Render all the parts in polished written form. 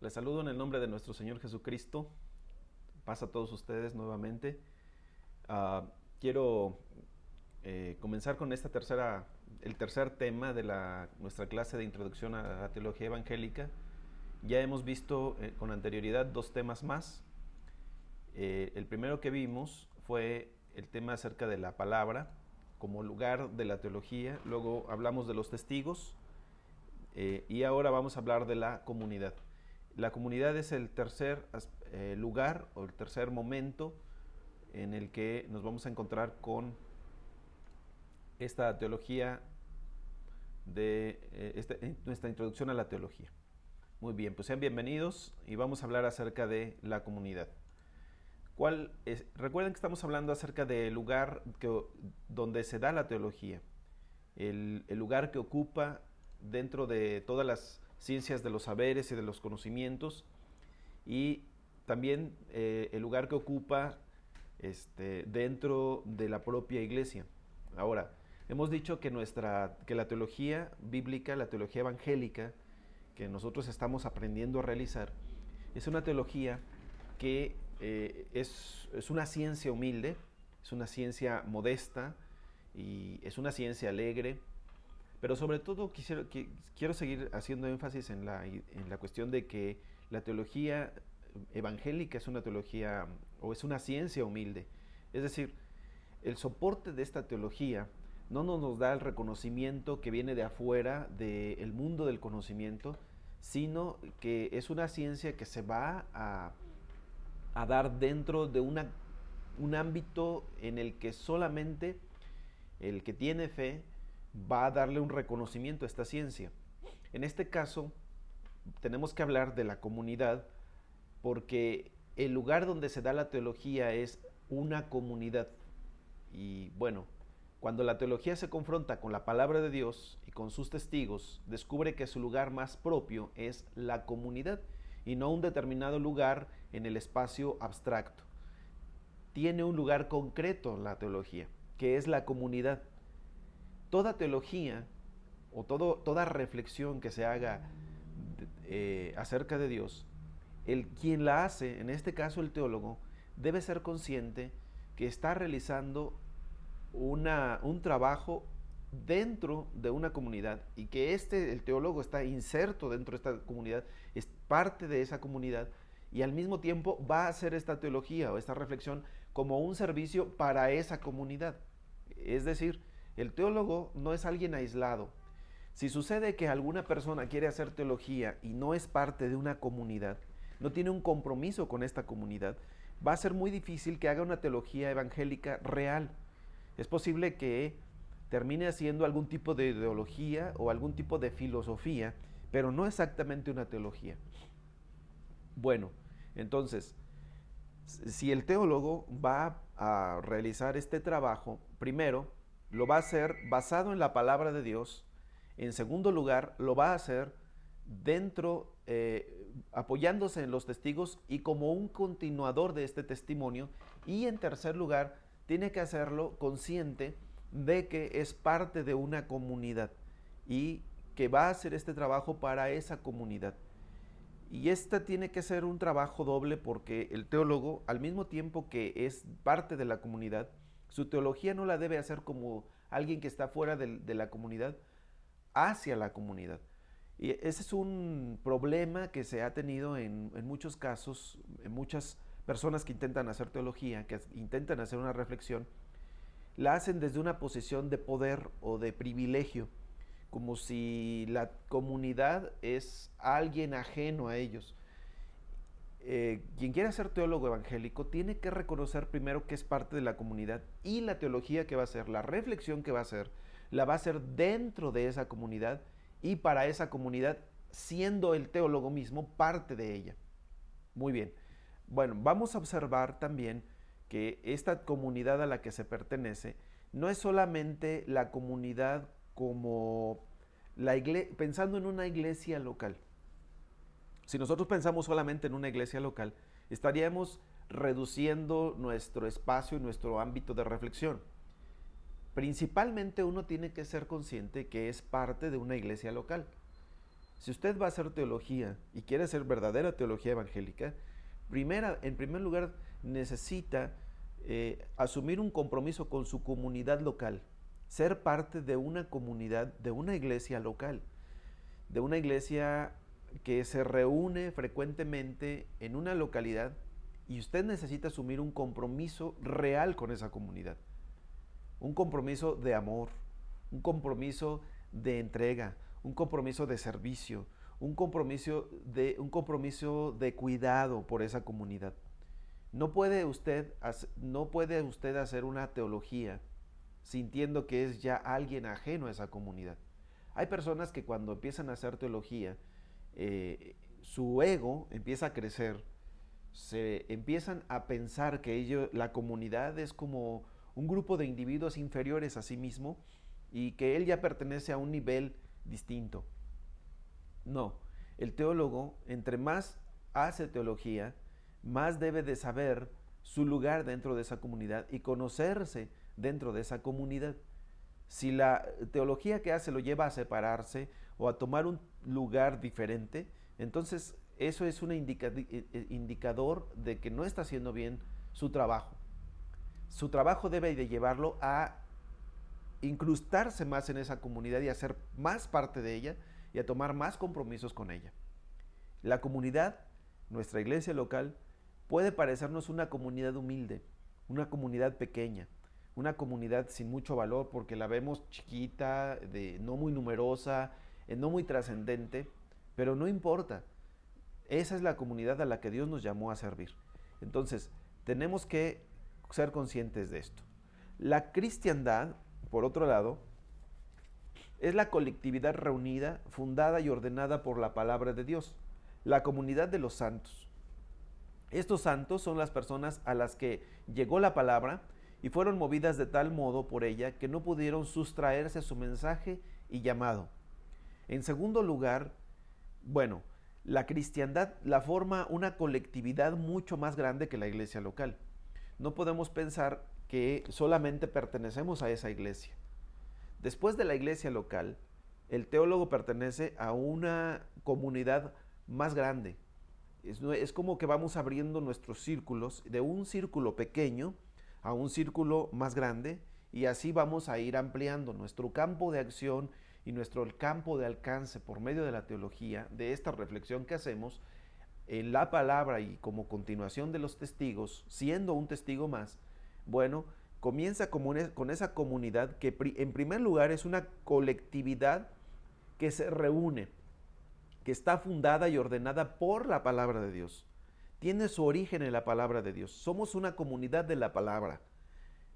Les saludo en el nombre de nuestro Señor Jesucristo. Paz a todos ustedes nuevamente. Quiero comenzar con el tercer tema de nuestra clase de introducción a la teología evangélica. Ya hemos visto con anterioridad dos temas más. El primero que vimos fue el tema acerca de la palabra como lugar de la teología. Luego hablamos de los testigos y ahora vamos a hablar de la comunidad. La comunidad es el tercer lugar o el tercer momento en el que nos vamos a encontrar con esta teología nuestra introducción a la teología. Muy bien, pues sean bienvenidos y vamos a hablar acerca de la comunidad. Recuerden que estamos hablando acerca del lugar donde se da la teología, el lugar que ocupa dentro de todas las ciencias de los saberes y de los conocimientos, y también el lugar que ocupa dentro de la propia iglesia. Ahora, hemos dicho que la teología bíblica, la teología evangélica, que nosotros estamos aprendiendo a realizar, es una teología que es una ciencia humilde, es una ciencia modesta y es una ciencia alegre. Pero sobre todo quiero seguir haciendo énfasis en la cuestión de que la teología evangélica es una teología o es una ciencia humilde. Es decir, el soporte de esta teología no nos da el reconocimiento que viene de afuera, del mundo del conocimiento, sino que es una ciencia que se va a dar dentro de un ámbito en el que solamente el que tiene fe va a darle un reconocimiento a esta ciencia. En este caso, tenemos que hablar de la comunidad, porque el lugar donde se da la teología es una comunidad. Y bueno, cuando la teología se confronta con la palabra de Dios y con sus testigos, descubre que su lugar más propio es la comunidad y no un determinado lugar en el espacio abstracto. Tiene un lugar concreto en la teología, que es la comunidad. Toda teología o toda reflexión que se haga acerca de Dios, quien la hace, en este caso el teólogo, debe ser consciente que está realizando un trabajo dentro de una comunidad y que el teólogo está inserto dentro de esta comunidad, es parte de esa comunidad y al mismo tiempo va a hacer esta teología o esta reflexión como un servicio para esa comunidad. Es decir, el teólogo no es alguien aislado. Si sucede que alguna persona quiere hacer teología y no es parte de una comunidad, no tiene un compromiso con esta comunidad, va a ser muy difícil que haga una teología evangélica real. Es posible que termine haciendo algún tipo de ideología o algún tipo de filosofía, pero no exactamente una teología. Bueno, entonces, si el teólogo va a realizar este trabajo, primero lo va a hacer basado en la palabra de Dios. En segundo lugar, lo va a hacer apoyándose en los testigos y como un continuador de este testimonio. Y en tercer lugar, tiene que hacerlo consciente de que es parte de una comunidad y que va a hacer este trabajo para esa comunidad. Y tiene que ser un trabajo doble, porque el teólogo, al mismo tiempo que es parte de la comunidad, su teología no la debe hacer como alguien que está fuera de la comunidad hacia la comunidad. Y ese es un problema que se ha tenido en muchos casos, en muchas personas que intentan hacer teología, que intentan hacer una reflexión, la hacen desde una posición de poder o de privilegio, como si la comunidad es alguien ajeno a ellos. Quien quiera ser teólogo evangélico tiene que reconocer primero que es parte de la comunidad, y la teología que va a hacer, la reflexión que va a hacer, la va a hacer dentro de esa comunidad y para esa comunidad, siendo el teólogo mismo parte de ella. Muy bien. Bueno, vamos a observar también que esta comunidad a la que se pertenece no es solamente la comunidad como pensando en una iglesia local. Si nosotros pensamos solamente en una iglesia local, estaríamos reduciendo nuestro espacio y nuestro ámbito de reflexión. Principalmente uno tiene que ser consciente que es parte de una iglesia local. Si usted va a hacer teología y quiere hacer verdadera teología evangélica, en primer lugar necesita asumir un compromiso con su comunidad local, ser parte de una comunidad, de una iglesia local, de una iglesia que se reúne frecuentemente en una localidad, y usted necesita asumir un compromiso real con esa comunidad, un compromiso de amor, un compromiso de entrega, un compromiso de servicio, un compromiso de cuidado por esa comunidad. No puede usted hacer una teología sintiendo que es ya alguien ajeno a esa comunidad. Hay personas que cuando empiezan a hacer teología, su ego empieza a crecer, se empiezan a pensar que la comunidad es como un grupo de individuos inferiores a sí mismo y que él ya pertenece a un nivel distinto. No, el teólogo, entre más hace teología, más debe de saber su lugar dentro de esa comunidad y conocerse dentro de esa comunidad. Si la teología que hace lo lleva a separarse o a tomar un lugar diferente, entonces eso es un indicador de que no está haciendo bien su trabajo. Su trabajo debe de llevarlo a incrustarse más en esa comunidad y a ser más parte de ella y a tomar más compromisos con ella. La comunidad, nuestra iglesia local, puede parecernos una comunidad humilde, una comunidad pequeña, una comunidad sin mucho valor porque la vemos chiquita, no muy numerosa, no muy trascendente, pero no importa. Esa es la comunidad a la que Dios nos llamó a servir. Entonces, tenemos que ser conscientes de esto. La cristiandad, por otro lado, es la colectividad reunida, fundada y ordenada por la palabra de Dios, la comunidad de los santos. Estos santos son las personas a las que llegó la palabra y fueron movidas de tal modo por ella que no pudieron sustraerse a su mensaje y llamado. En segundo lugar, la cristiandad la forma una colectividad mucho más grande que la iglesia local. No podemos pensar que solamente pertenecemos a esa iglesia. Después de la iglesia local, el teólogo pertenece a una comunidad más grande. Es como que vamos abriendo nuestros círculos de un círculo pequeño a un círculo más grande, y así vamos a ir ampliando nuestro campo de acción y nuestro campo de alcance por medio de la teología, de esta reflexión que hacemos en la palabra y como continuación de los testigos, siendo un testigo más. Comienza con esa comunidad que en primer lugar es una colectividad que se reúne, que está fundada y ordenada por la palabra de Dios. Tiene su origen en la palabra de Dios. Somos una comunidad de la palabra.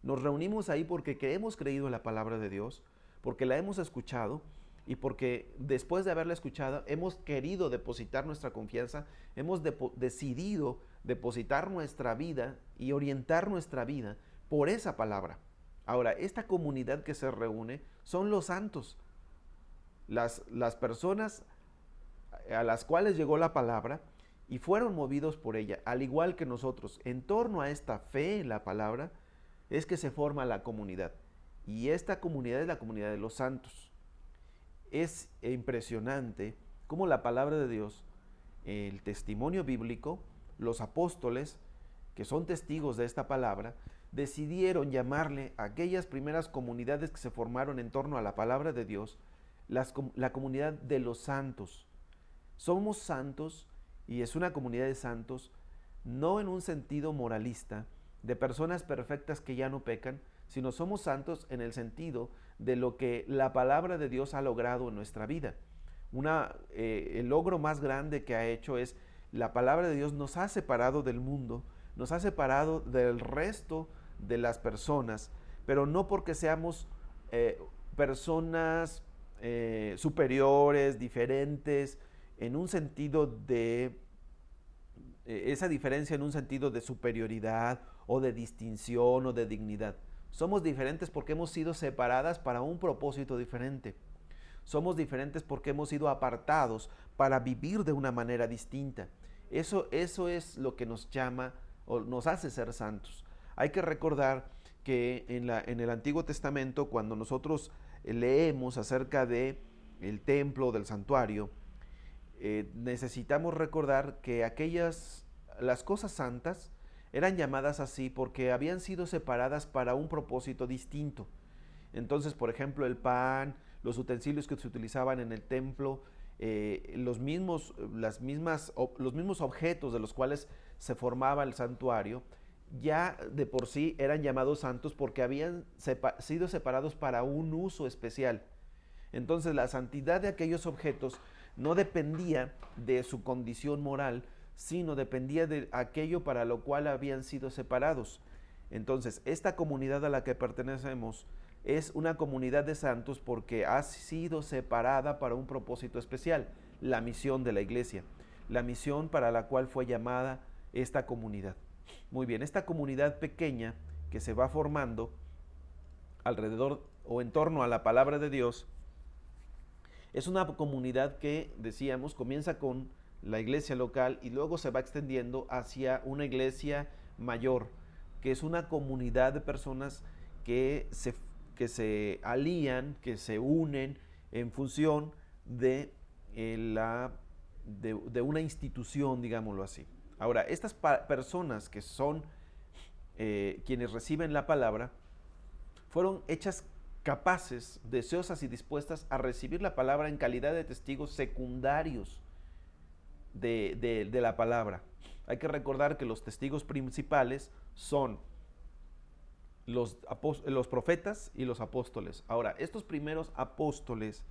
Nos reunimos ahí porque hemos creído en la palabra de Dios, porque la hemos escuchado y porque después de haberla escuchado hemos querido depositar nuestra confianza, hemos decidido depositar nuestra vida y orientar nuestra vida por esa palabra. Ahora, esta comunidad que se reúne son los santos, las personas a las cuales llegó la palabra y fueron movidos por ella, al igual que nosotros. En torno a esta fe en la palabra es que se forma la comunidad, y esta comunidad es la comunidad de los santos. Es impresionante cómo la palabra de Dios, el testimonio bíblico, los apóstoles, que son testigos de esta palabra, decidieron llamarle a aquellas primeras comunidades que se formaron en torno a la palabra de Dios, la comunidad de los santos. Somos santos, y es una comunidad de santos, no en un sentido moralista, de personas perfectas que ya no pecan, sino somos santos en el sentido de lo que la palabra de Dios ha logrado en nuestra vida. El logro más grande que ha hecho es la palabra de Dios nos ha separado del mundo, nos ha separado del resto de las personas, pero no porque seamos personas superiores, diferentes, en un sentido de esa diferencia en un sentido de superioridad o de distinción o de dignidad. Somos diferentes porque hemos sido separadas para un propósito diferente. Somos diferentes porque hemos sido apartados para vivir de una manera distinta. Eso es lo que nos llama o nos hace ser santos. Hay que recordar que en el Antiguo Testamento, cuando nosotros leemos acerca de el templo, del santuario, necesitamos recordar que las cosas santas eran llamadas así porque habían sido separadas para un propósito distinto. Entonces, por ejemplo, el pan, los utensilios que se utilizaban en el templo, los mismos objetos de los cuales se formaba el santuario, ya de por sí eran llamados santos porque habían sido separados para un uso especial. Entonces, la santidad de aquellos objetos no dependía de su condición moral, sino dependía de aquello para lo cual habían sido separados. Entonces, esta comunidad a la que pertenecemos es una comunidad de santos porque ha sido separada para un propósito especial, la misión de la iglesia, la misión para la cual fue llamada esta comunidad. Muy bien, esta comunidad pequeña que se va formando alrededor o en torno a la palabra de Dios, es una comunidad que, decíamos, comienza con la iglesia local y luego se va extendiendo hacia una iglesia mayor, que es una comunidad de personas que se alían, que se unen en función de una institución, digámoslo así. Ahora, estas personas que son quienes reciben la palabra, fueron hechas capaces, deseosas y dispuestas a recibir la palabra en calidad de testigos secundarios de la palabra. Hay que recordar que los testigos principales son los profetas y los apóstoles. Ahora, estos primeros apóstoles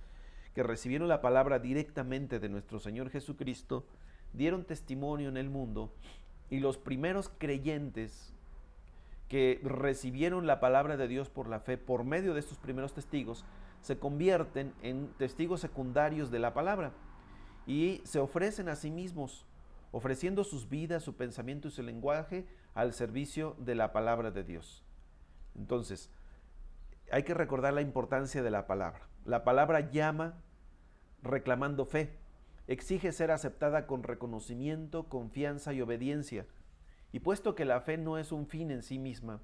que recibieron la palabra directamente de nuestro Señor Jesucristo, dieron testimonio en el mundo, y los primeros creyentes que recibieron la palabra de Dios por la fe, por medio de estos primeros testigos, se convierten en testigos secundarios de la palabra y se ofrecen a sí mismos, ofreciendo sus vidas, su pensamiento y su lenguaje al servicio de la palabra de Dios. Entonces, hay que recordar la importancia de la palabra. La palabra llama reclamando fe, exige ser aceptada con reconocimiento, confianza y obediencia. Y puesto que la fe no es un fin en sí misma,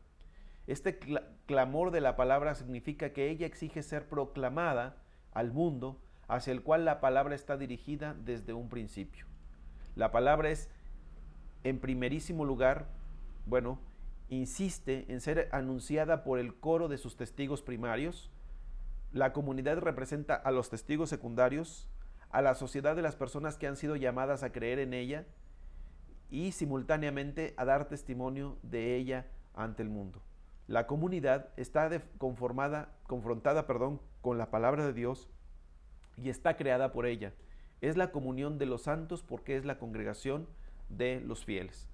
este clamor de la palabra significa que ella exige ser proclamada al mundo hacia el cual la palabra está dirigida desde un principio. La palabra es, en primerísimo lugar, insiste en ser anunciada por el coro de sus testigos primarios. La comunidad representa a los testigos secundarios, a la sociedad de las personas que han sido llamadas a creer en ella y simultáneamente a dar testimonio de ella ante el mundo. La comunidad está confrontada con la palabra de Dios y está creada por ella. Es la comunión de los santos porque es la congregación de los fieles.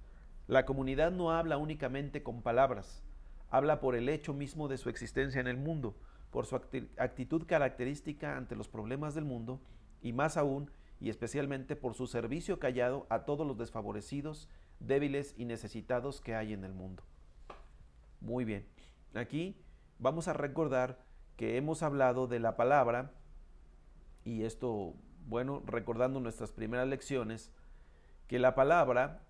La comunidad no habla únicamente con palabras, habla por el hecho mismo de su existencia en el mundo, por su actitud característica ante los problemas del mundo y más aún y especialmente por su servicio callado a todos los desfavorecidos, débiles y necesitados que hay en el mundo. Muy bien, aquí vamos a recordar que hemos hablado de la palabra y esto, recordando nuestras primeras lecciones, que la palabra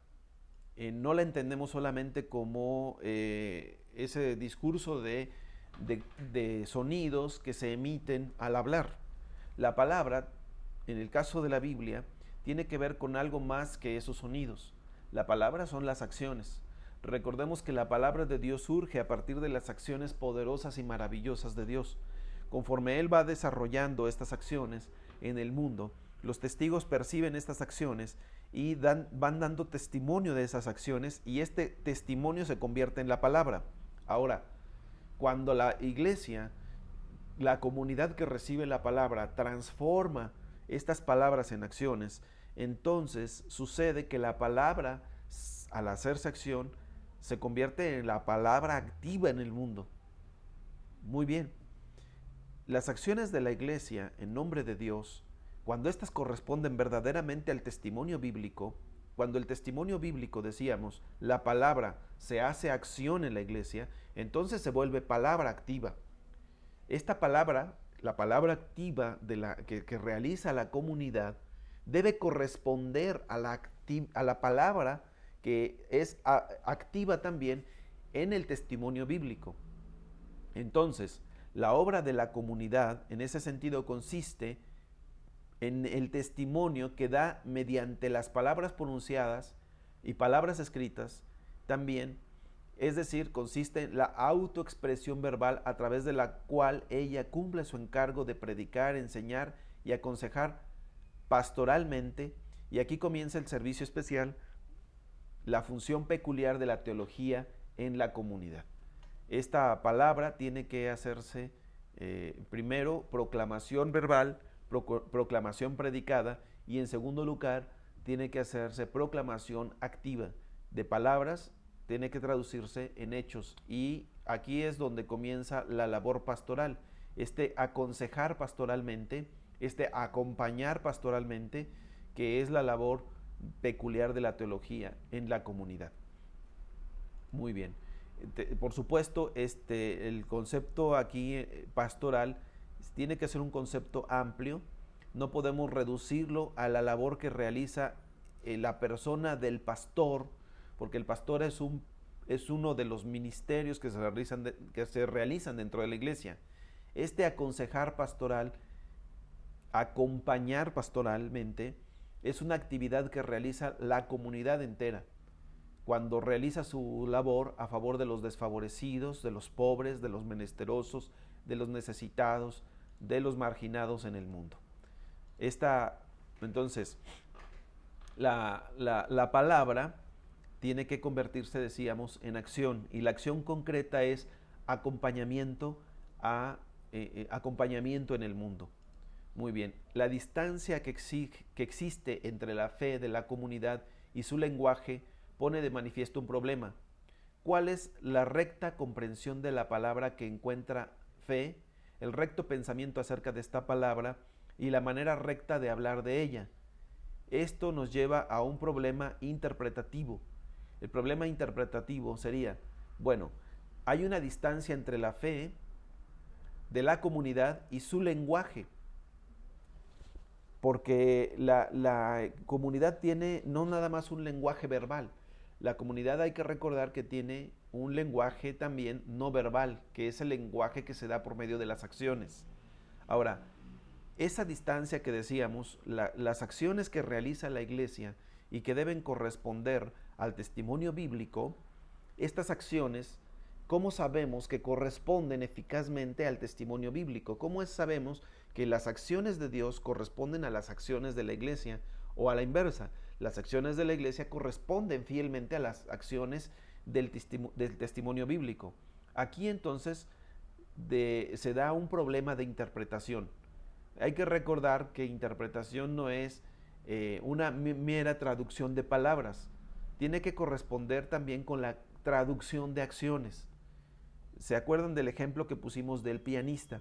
no la entendemos solamente como ese discurso de sonidos que se emiten al hablar. La palabra, en el caso de la Biblia, tiene que ver con algo más que esos sonidos. La palabra son las acciones. Recordemos que la palabra de Dios surge a partir de las acciones poderosas y maravillosas de Dios. Conforme Él va desarrollando estas acciones en el mundo, los testigos perciben estas acciones y van dando testimonio de esas acciones, y este testimonio se convierte en la palabra. Ahora, cuando la iglesia, la comunidad que recibe la palabra, transforma estas palabras en acciones, entonces sucede que la palabra, al hacerse acción, se convierte en la palabra activa en el mundo. Muy bien. Las acciones de la iglesia en nombre de Dios, cuando éstas corresponden verdaderamente al testimonio bíblico, cuando el testimonio bíblico, decíamos, la palabra se hace acción en la iglesia, entonces se vuelve palabra activa. Esta palabra, la palabra activa que realiza la comunidad, debe corresponder a la palabra que es activa también en el testimonio bíblico. Entonces, la obra de la comunidad en ese sentido consiste en el testimonio que da mediante las palabras pronunciadas y palabras escritas también, es decir, consiste en la autoexpresión verbal a través de la cual ella cumple su encargo de predicar, enseñar y aconsejar pastoralmente, y aquí comienza el servicio especial, la función peculiar de la teología en la comunidad. Esta palabra tiene que hacerse primero proclamación verbal, proclamación predicada, y en segundo lugar tiene que hacerse proclamación activa de palabras, tiene que traducirse en hechos, y aquí es donde comienza la labor pastoral, aconsejar pastoralmente, acompañar pastoralmente, que es la labor peculiar de la teología en la comunidad. Muy bien. Por supuesto, el concepto aquí pastoral tiene que ser un concepto amplio. No podemos reducirlo a la labor que realiza la persona del pastor, porque el pastor es uno de los ministerios que se realizan dentro de la iglesia. Aconsejar pastoral, acompañar pastoralmente, es una actividad que realiza la comunidad entera cuando realiza su labor a favor de los desfavorecidos, de los pobres, de los menesterosos, de los necesitados, de los marginados en el mundo. Entonces, la palabra tiene que convertirse, decíamos, en acción, y la acción concreta es acompañamiento en el mundo. Muy bien, la distancia que existe entre la fe de la comunidad y su lenguaje pone de manifiesto un problema. ¿Cuál es la recta comprensión de la palabra que encuentra fe, el recto pensamiento acerca de esta palabra y la manera recta de hablar de ella? Esto nos lleva a un problema interpretativo. El problema interpretativo sería, bueno, hay una distancia entre la fe de la comunidad y su lenguaje, porque la comunidad tiene no nada más un lenguaje verbal. La comunidad, hay que recordar que tiene un lenguaje también no verbal, que es el lenguaje que se da por medio de las acciones. Ahora, esa distancia que decíamos, las acciones que realiza la iglesia y que deben corresponder al testimonio bíblico, estas acciones, ¿cómo sabemos que corresponden eficazmente al testimonio bíblico? ¿Cómo sabemos que las acciones de Dios corresponden a las acciones de la iglesia, o a la inversa? Las acciones de la iglesia corresponden fielmente a las acciones del testimonio bíblico. Aquí entonces se da un problema de interpretación. Hay que recordar que interpretación no es una mera traducción de palabras, tiene que corresponder también con la traducción de acciones. ¿Se acuerdan del ejemplo que pusimos del pianista?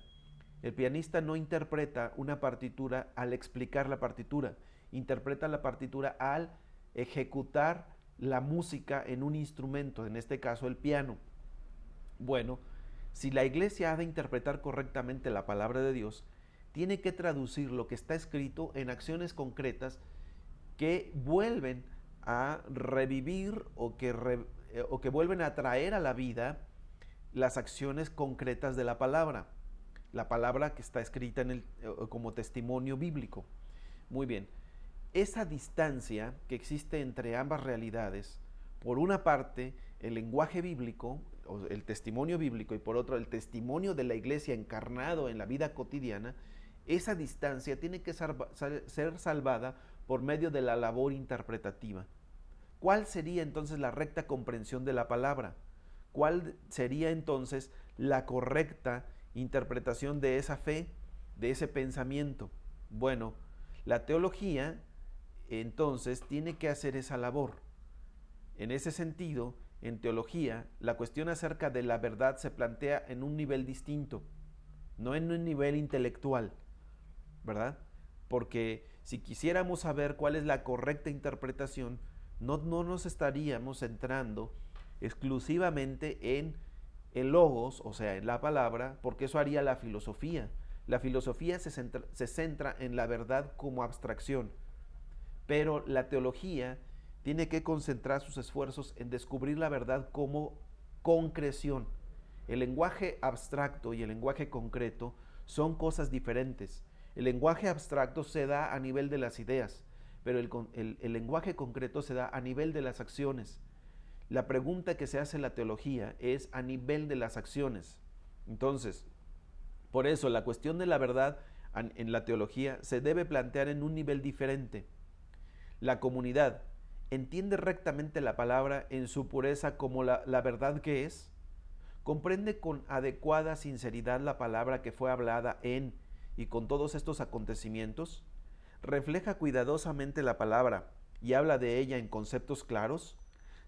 El pianista no interpreta una partitura al explicar la partitura, interpreta la partitura al ejecutar la música en un instrumento, en este caso el piano. Bueno, si la iglesia ha de interpretar correctamente la palabra de Dios, tiene que traducir lo que está escrito en acciones concretas que vuelven a revivir o que vuelven a traer a la vida las acciones concretas de la palabra que está escrita como testimonio bíblico. Muy bien, esa distancia que existe entre ambas realidades, por una parte el lenguaje bíblico, o el testimonio bíblico, y por otro el testimonio de la iglesia encarnado en la vida cotidiana, esa distancia tiene que ser salvada por medio de la labor interpretativa. ¿Cuál sería entonces la recta comprensión de la palabra? ¿Cuál sería entonces la correcta interpretación de esa fe, de ese pensamiento? Bueno, la teología entonces tiene que hacer esa labor. En ese sentido, en teología, la cuestión acerca de la verdad se plantea en un nivel distinto, no en un nivel intelectual, ¿verdad? Porque si quisiéramos saber cuál es la correcta interpretación, no nos estaríamos centrando exclusivamente en el logos, o sea, en la palabra, porque eso haría la filosofía. La filosofía se centra en la verdad como abstracción, pero la teología tiene que concentrar sus esfuerzos en descubrir la verdad como concreción. El lenguaje abstracto y el lenguaje concreto son cosas diferentes. El lenguaje abstracto se da a nivel de las ideas, pero el lenguaje concreto se da a nivel de las acciones. La pregunta que se hace en la teología es a nivel de las acciones. Entonces, por eso la cuestión de la verdad en la teología se debe plantear en un nivel diferente. La comunidad entiende rectamente la palabra en su pureza como la verdad que es. Comprende con adecuada sinceridad la palabra que fue hablada en y con todos estos acontecimientos. Refleja cuidadosamente la palabra y habla de ella en conceptos claros.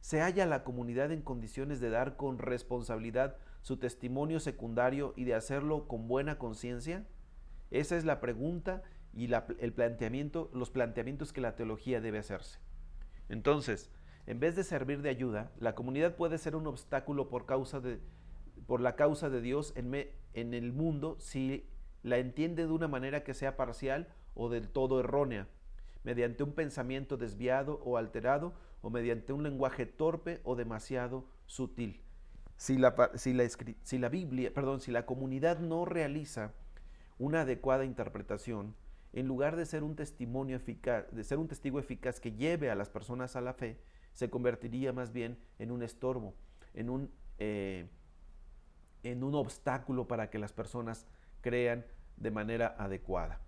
¿Se halla la comunidad en condiciones de dar con responsabilidad su testimonio secundario y de hacerlo con buena conciencia? Esa es la pregunta y los planteamientos que la teología debe hacerse. Entonces, en vez de servir de ayuda, la comunidad puede ser un obstáculo por la causa de Dios en el mundo si la entiende de una manera que sea parcial o del todo errónea, mediante un pensamiento desviado o alterado, o mediante un lenguaje torpe o demasiado sutil. Si la comunidad no realiza una adecuada interpretación, en lugar de ser un testigo eficaz que lleve a las personas a la fe, se convertiría más bien en un estorbo, en un obstáculo para que las personas crean de manera adecuada.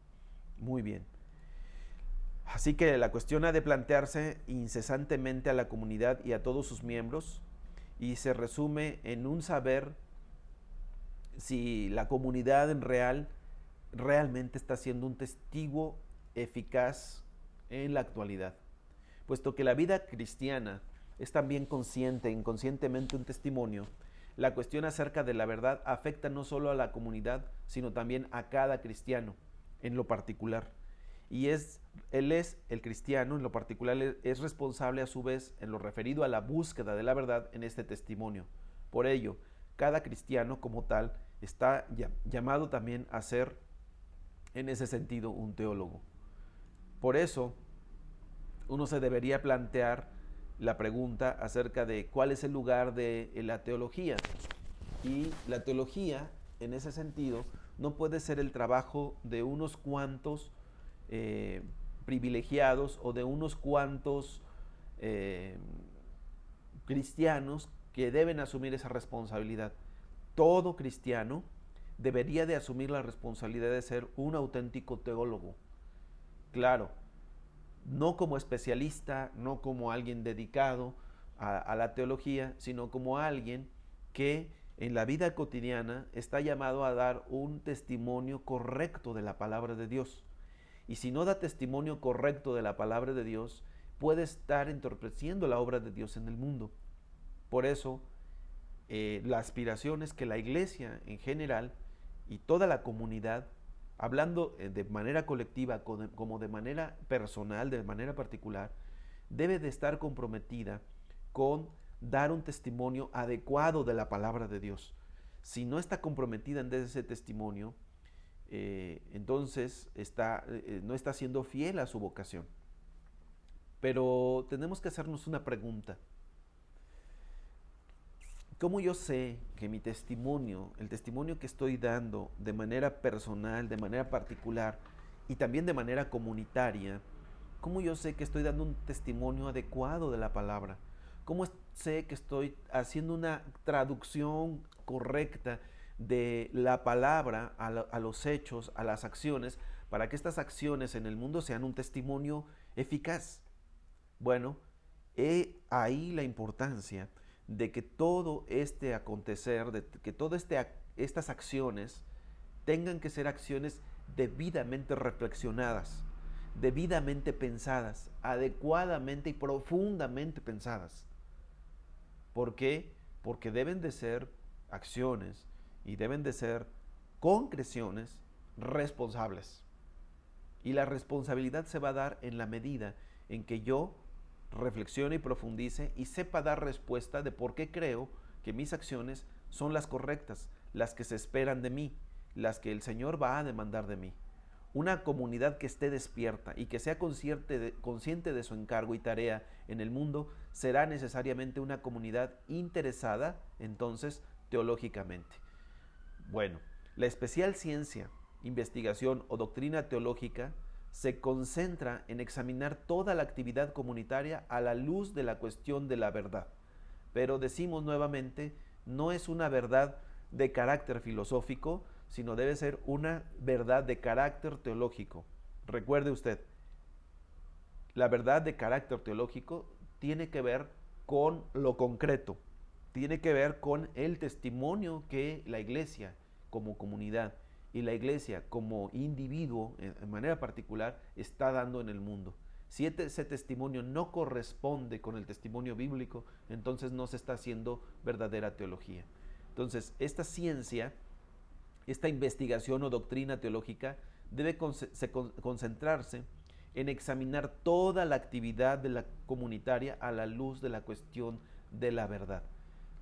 Muy bien. Así que la cuestión ha de plantearse incesantemente a la comunidad y a todos sus miembros, y se resume en un saber si la comunidad realmente está siendo un testigo eficaz en la actualidad. Puesto que la vida cristiana es también inconscientemente un testimonio, la cuestión acerca de la verdad afecta no solo a la comunidad, sino también a cada cristiano en lo particular. Y el cristiano en lo particular es responsable a su vez en lo referido a la búsqueda de la verdad en este testimonio. Por ello, cada cristiano como tal está llamado también a ser en ese sentido un teólogo. Por eso, uno se debería plantear la pregunta acerca de cuál es el lugar de la teología. Y la teología, en ese sentido, no puede ser el trabajo de unos cuantos privilegiados o de unos cuantos cristianos que deben asumir esa responsabilidad. Todo cristiano debería de asumir la responsabilidad de ser un auténtico teólogo. Claro, no como especialista, no como alguien dedicado a la teología, sino como alguien que en la vida cotidiana está llamado a dar un testimonio correcto de la palabra de Dios. Y si no da testimonio correcto de la palabra de Dios, puede estar entorpeciendo la obra de Dios en el mundo. Por eso, la aspiración es que la iglesia en general y toda la comunidad, hablando de manera colectiva como de manera personal, de manera particular, debe de estar comprometida con dar un testimonio adecuado de la palabra de Dios. Si no está comprometida en ese testimonio, entonces no está siendo fiel a su vocación. Pero tenemos que hacernos una pregunta. ¿Cómo yo sé que mi testimonio, el testimonio que estoy dando de manera personal, de manera particular y también de manera comunitaria, cómo yo sé que estoy dando un testimonio adecuado de la palabra? ¿Cómo sé que estoy haciendo una traducción correcta de la palabra a los hechos, a las acciones, para que estas acciones en el mundo sean un testimonio eficaz? Bueno, ahí la importancia de que todo este acontecer, de que todas estas acciones tengan que ser acciones debidamente reflexionadas, debidamente pensadas, adecuadamente y profundamente pensadas. ¿Por qué? Porque deben de ser acciones y deben de ser concreciones responsables. Y la responsabilidad se va a dar en la medida en que yo reflexione y profundice y sepa dar respuesta de por qué creo que mis acciones son las correctas, las que se esperan de mí, las que el Señor va a demandar de mí. Una comunidad que esté despierta y que sea consciente de su encargo y tarea en el mundo será necesariamente una comunidad interesada, entonces, teológicamente. Bueno, la especial ciencia investigación o doctrina teológica se concentra en examinar toda la actividad comunitaria a la luz de la cuestión de la verdad. Pero decimos nuevamente, no es una verdad de carácter filosófico, sino debe ser una verdad de carácter teológico. Recuerde usted, la verdad de carácter teológico tiene que ver con lo concreto, tiene que ver con el testimonio que la iglesia como comunidad y la iglesia como individuo en manera particular está dando en el mundo. Si ese testimonio no corresponde con el testimonio bíblico, entonces no se está haciendo verdadera teología. Entonces, esta ciencia, esta investigación o doctrina teológica debe concentrarse en examinar toda la actividad de la comunitaria a la luz de la cuestión de la verdad.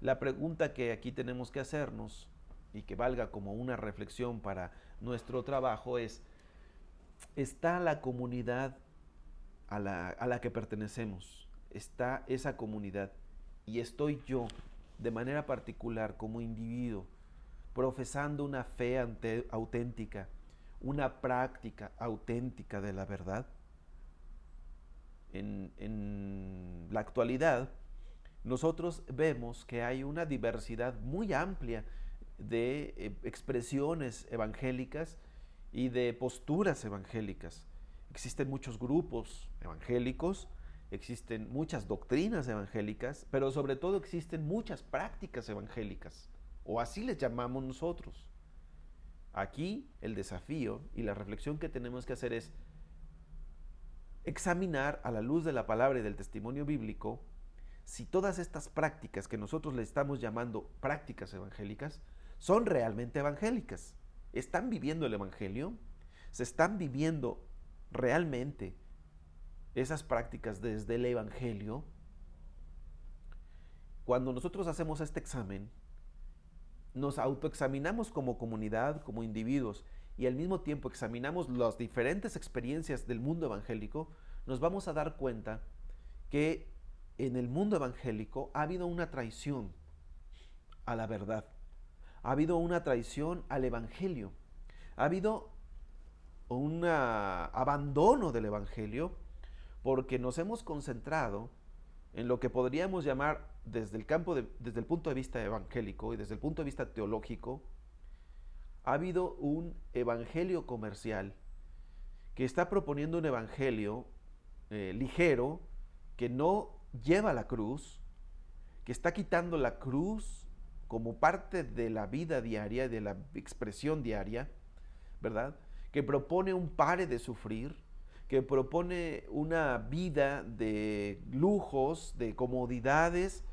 La pregunta que aquí tenemos que hacernos y que valga como una reflexión para nuestro trabajo es: ¿está la comunidad a la que pertenecemos? ¿Está esa comunidad? Y estoy yo, de manera particular, como individuo, profesando una fe auténtica, una práctica auténtica de la verdad. En la actualidad, nosotros vemos que hay una diversidad muy amplia de expresiones evangélicas y de posturas evangélicas. Existen muchos grupos evangélicos, existen muchas doctrinas evangélicas, pero sobre todo existen muchas prácticas evangélicas, o así les llamamos nosotros. Aquí el desafío y la reflexión que tenemos que hacer es examinar a la luz de la palabra y del testimonio bíblico si todas estas prácticas que nosotros le estamos llamando prácticas evangélicas son realmente evangélicas. ¿Están viviendo el evangelio? ¿Se están viviendo realmente esas prácticas desde el evangelio? Cuando nosotros hacemos este examen, nos autoexaminamos como comunidad, como individuos, y al mismo tiempo examinamos las diferentes experiencias del mundo evangélico, nos vamos a dar cuenta que en el mundo evangélico ha habido una traición a la verdad, ha habido una traición al evangelio, ha habido un abandono del evangelio porque nos hemos concentrado en lo que podríamos llamar desde el punto de vista evangélico y desde el punto de vista teológico. Ha habido un evangelio comercial que está proponiendo un evangelio ligero, que no lleva la cruz, que está quitando la cruz como parte de la vida diaria, de la expresión diaria, ¿verdad? Que propone un pare de sufrir, que propone una vida de lujos, de comodidades,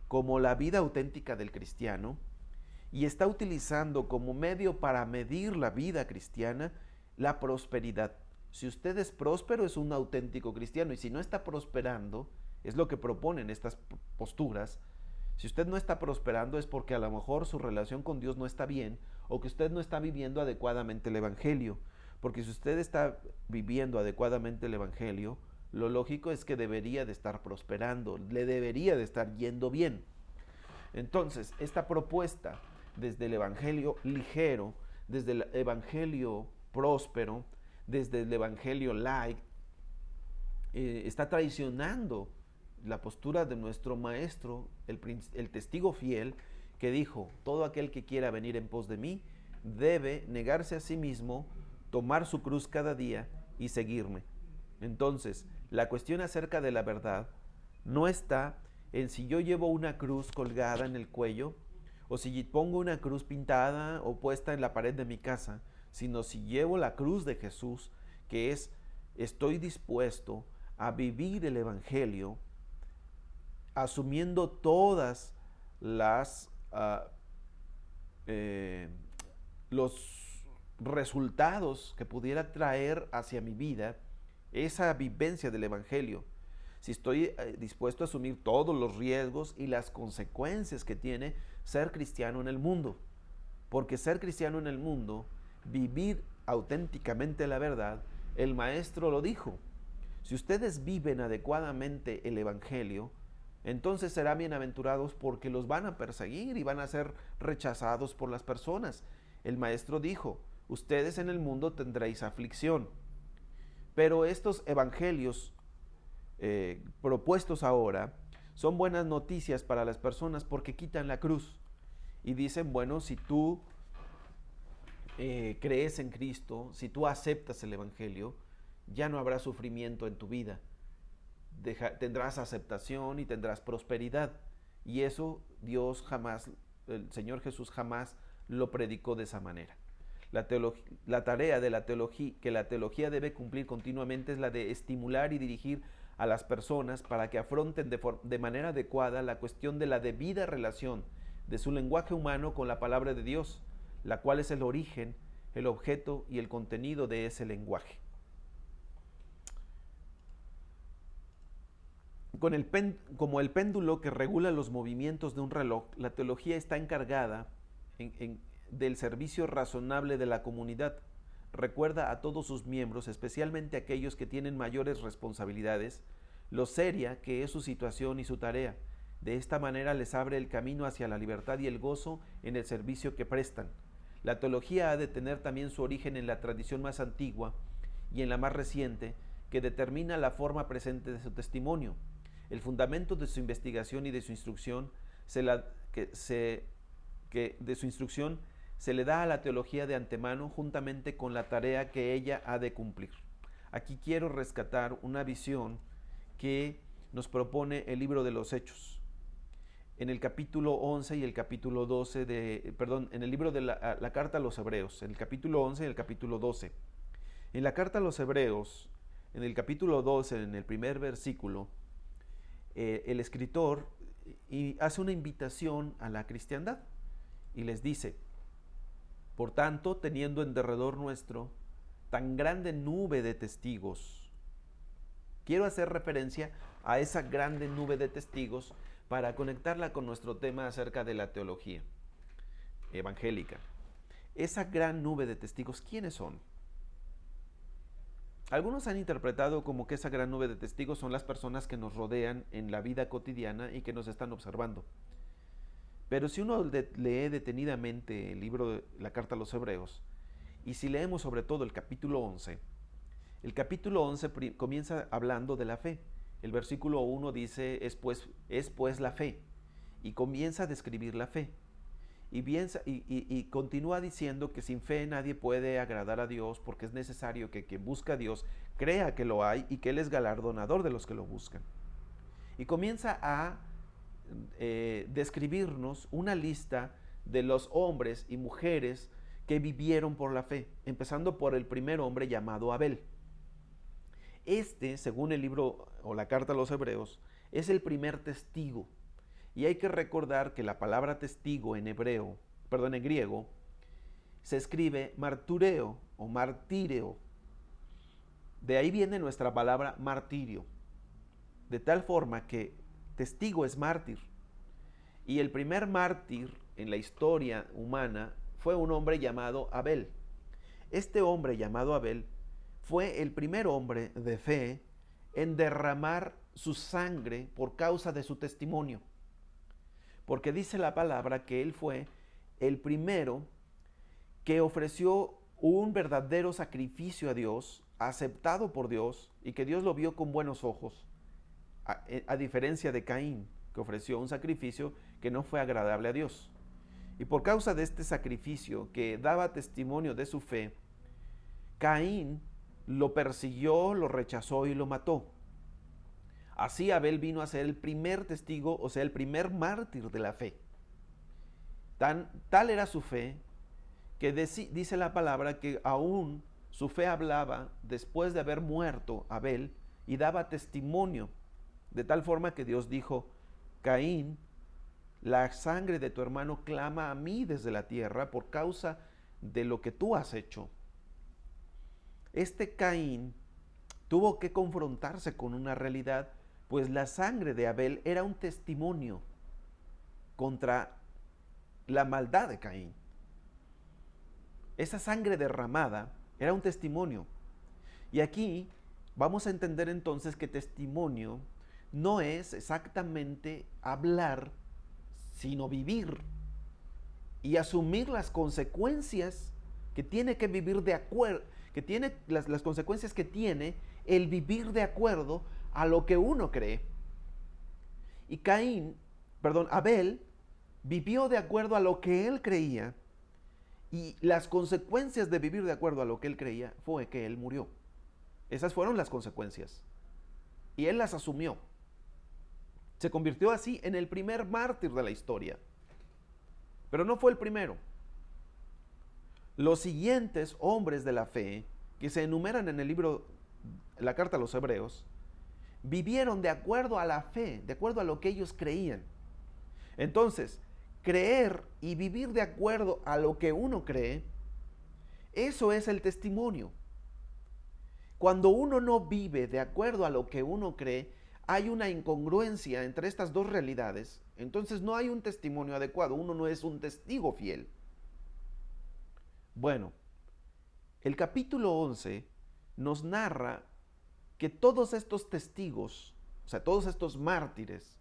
como la vida auténtica del cristiano, y está utilizando como medio para medir la vida cristiana la prosperidad. Si usted es próspero, es un auténtico cristiano, y si no está prosperando, es lo que proponen estas posturas. Si usted no está prosperando es porque a lo mejor su relación con Dios no está bien, o que usted no está viviendo adecuadamente el evangelio. Porque si usted está viviendo adecuadamente el evangelio, lo lógico es que debería de estar prosperando, le debería de estar yendo bien. Entonces, esta propuesta desde el evangelio ligero, desde el evangelio próspero, desde el evangelio light, está traicionando la postura de nuestro maestro, el testigo fiel, que dijo: todo aquel que quiera venir en pos de mí debe negarse a sí mismo, tomar su cruz cada día y seguirme. Entonces, la cuestión acerca de la verdad no está en si yo llevo una cruz colgada en el cuello, o si pongo una cruz pintada o puesta en la pared de mi casa, sino si llevo la cruz de Jesús, que es: estoy dispuesto a vivir el evangelio asumiendo todas las los resultados que pudiera traer hacia mi vida esa vivencia del evangelio. Si estoy dispuesto a asumir todos los riesgos y las consecuencias que tiene ser cristiano en el mundo. Porque ser cristiano en el mundo, vivir auténticamente la verdad, el maestro lo dijo: si ustedes viven adecuadamente el evangelio, entonces serán bienaventurados porque los van a perseguir y van a ser rechazados por las personas. El maestro dijo: ustedes en el mundo tendréis aflicción. Pero estos evangelios propuestos ahora son buenas noticias para las personas porque quitan la cruz y dicen, bueno, si tú crees en Cristo, si tú aceptas el evangelio, ya no habrá sufrimiento en tu vida. Tendrás aceptación y tendrás prosperidad. Y eso Dios jamás, el Señor Jesús jamás lo predicó de esa manera. La tarea de la teología, que la teología debe cumplir continuamente, es la de estimular y dirigir a las personas para que afronten de manera adecuada la cuestión de la debida relación de su lenguaje humano con la palabra de Dios, la cual es el origen, el objeto y el contenido de ese lenguaje. Como el péndulo que regula los movimientos de un reloj, la teología está encargada del servicio razonable de la comunidad. Recuerda a todos sus miembros, especialmente aquellos que tienen mayores responsabilidades, lo seria que es su situación y su tarea. De esta manera les abre el camino hacia la libertad y el gozo en el servicio que prestan. La teología ha de tener también su origen en la tradición más antigua y en la más reciente, que determina la forma presente de su testimonio. El fundamento de su investigación y de su instrucción se le da a la teología de antemano juntamente con la tarea que ella ha de cumplir. Aquí quiero rescatar una visión que nos propone el libro de los Hechos. En el capítulo 11 y el capítulo 12 en el libro de la carta a los Hebreos, en el capítulo 11 y el capítulo 12. En la carta a los Hebreos, en el capítulo 12, en el primer versículo, el escritor hace una invitación a la cristiandad y les dice: por tanto, teniendo en derredor nuestro tan grande nube de testigos. Quiero hacer referencia a esa grande nube de testigos para conectarla con nuestro tema acerca de la teología evangélica. Esa gran nube de testigos, ¿quiénes son? Algunos han interpretado como que esa gran nube de testigos son las personas que nos rodean en la vida cotidiana y que nos están observando. Pero si uno lee detenidamente el libro de la carta a los Hebreos, y si leemos sobre todo el capítulo 11 comienza hablando de la fe. El versículo 1 dice, es pues la fe, y comienza a describir la fe. Y continúa diciendo que sin fe nadie puede agradar a Dios, porque es necesario que quien busca a Dios crea que lo hay y que Él es galardonador de los que lo buscan. Y comienza a describirnos una lista de los hombres y mujeres que vivieron por la fe, empezando por el primer hombre llamado Abel. Según el libro o la carta a los Hebreos, es el primer testigo. Y hay que recordar que la palabra testigo en griego, se escribe martureo o martíreo. De ahí viene nuestra palabra martirio. De tal forma que testigo es mártir. Y el primer mártir en la historia humana fue un hombre llamado Abel. Este hombre llamado Abel fue el primer hombre de fe en derramar su sangre por causa de su testimonio. Porque dice la palabra que él fue el primero que ofreció un verdadero sacrificio a Dios, aceptado por Dios, y que Dios lo vio con buenos ojos, a diferencia de Caín, que ofreció un sacrificio que no fue agradable a Dios. Y por causa de este sacrificio que daba testimonio de su fe, Caín lo persiguió, lo rechazó y lo mató. Así Abel vino a ser el primer testigo, o sea, el primer mártir de la fe. Tal era su fe que dice la palabra que aún su fe hablaba después de haber muerto Abel y daba testimonio, de tal forma que Dios dijo: Caín, la sangre de tu hermano clama a mí desde la tierra por causa de lo que tú has hecho. Este Caín tuvo que confrontarse con una realidad, pues la sangre de Abel era un testimonio contra la maldad de Caín. Esa sangre derramada era un testimonio. Y aquí vamos a entender entonces que testimonio no es exactamente hablar, sino vivir y asumir las consecuencias que tiene que vivir de acuerdo, que tiene las consecuencias que tiene el vivir de acuerdo a lo que uno cree. Y Abel vivió de acuerdo a lo que él creía, y las consecuencias de vivir de acuerdo a lo que él creía fue que él murió. Esas fueron las consecuencias. Y él las asumió. Se convirtió así en el primer mártir de la historia. Pero no fue el primero. Los siguientes hombres de la fe, que se enumeran en el libro, la carta a los Hebreos, vivieron de acuerdo a la fe, de acuerdo a lo que ellos creían. Entonces, creer y vivir de acuerdo a lo que uno cree, eso es el testimonio. Cuando uno no vive de acuerdo a lo que uno cree, hay una incongruencia entre estas dos realidades. Entonces no hay un testimonio adecuado, uno no es un testigo fiel. Bueno, el capítulo 11 nos narra que todos estos testigos, o sea, todos estos mártires,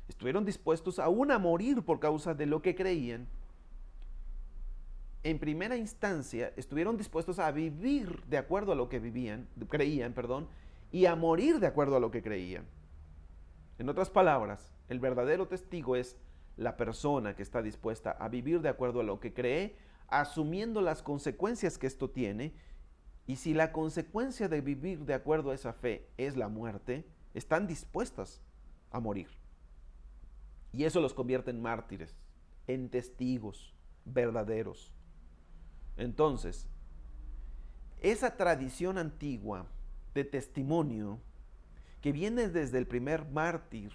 estuvieron dispuestos aún a morir por causa de lo que creían. En primera instancia, estuvieron dispuestos a vivir de acuerdo a lo que creían, y a morir de acuerdo a lo que creían. En otras palabras, el verdadero testigo es la persona que está dispuesta a vivir de acuerdo a lo que cree, asumiendo las consecuencias que esto tiene, y si la consecuencia de vivir de acuerdo a esa fe es la muerte, están dispuestas a morir. Y eso los convierte en mártires, en testigos verdaderos. Entonces, esa tradición antigua de testimonio que viene desde el primer mártir,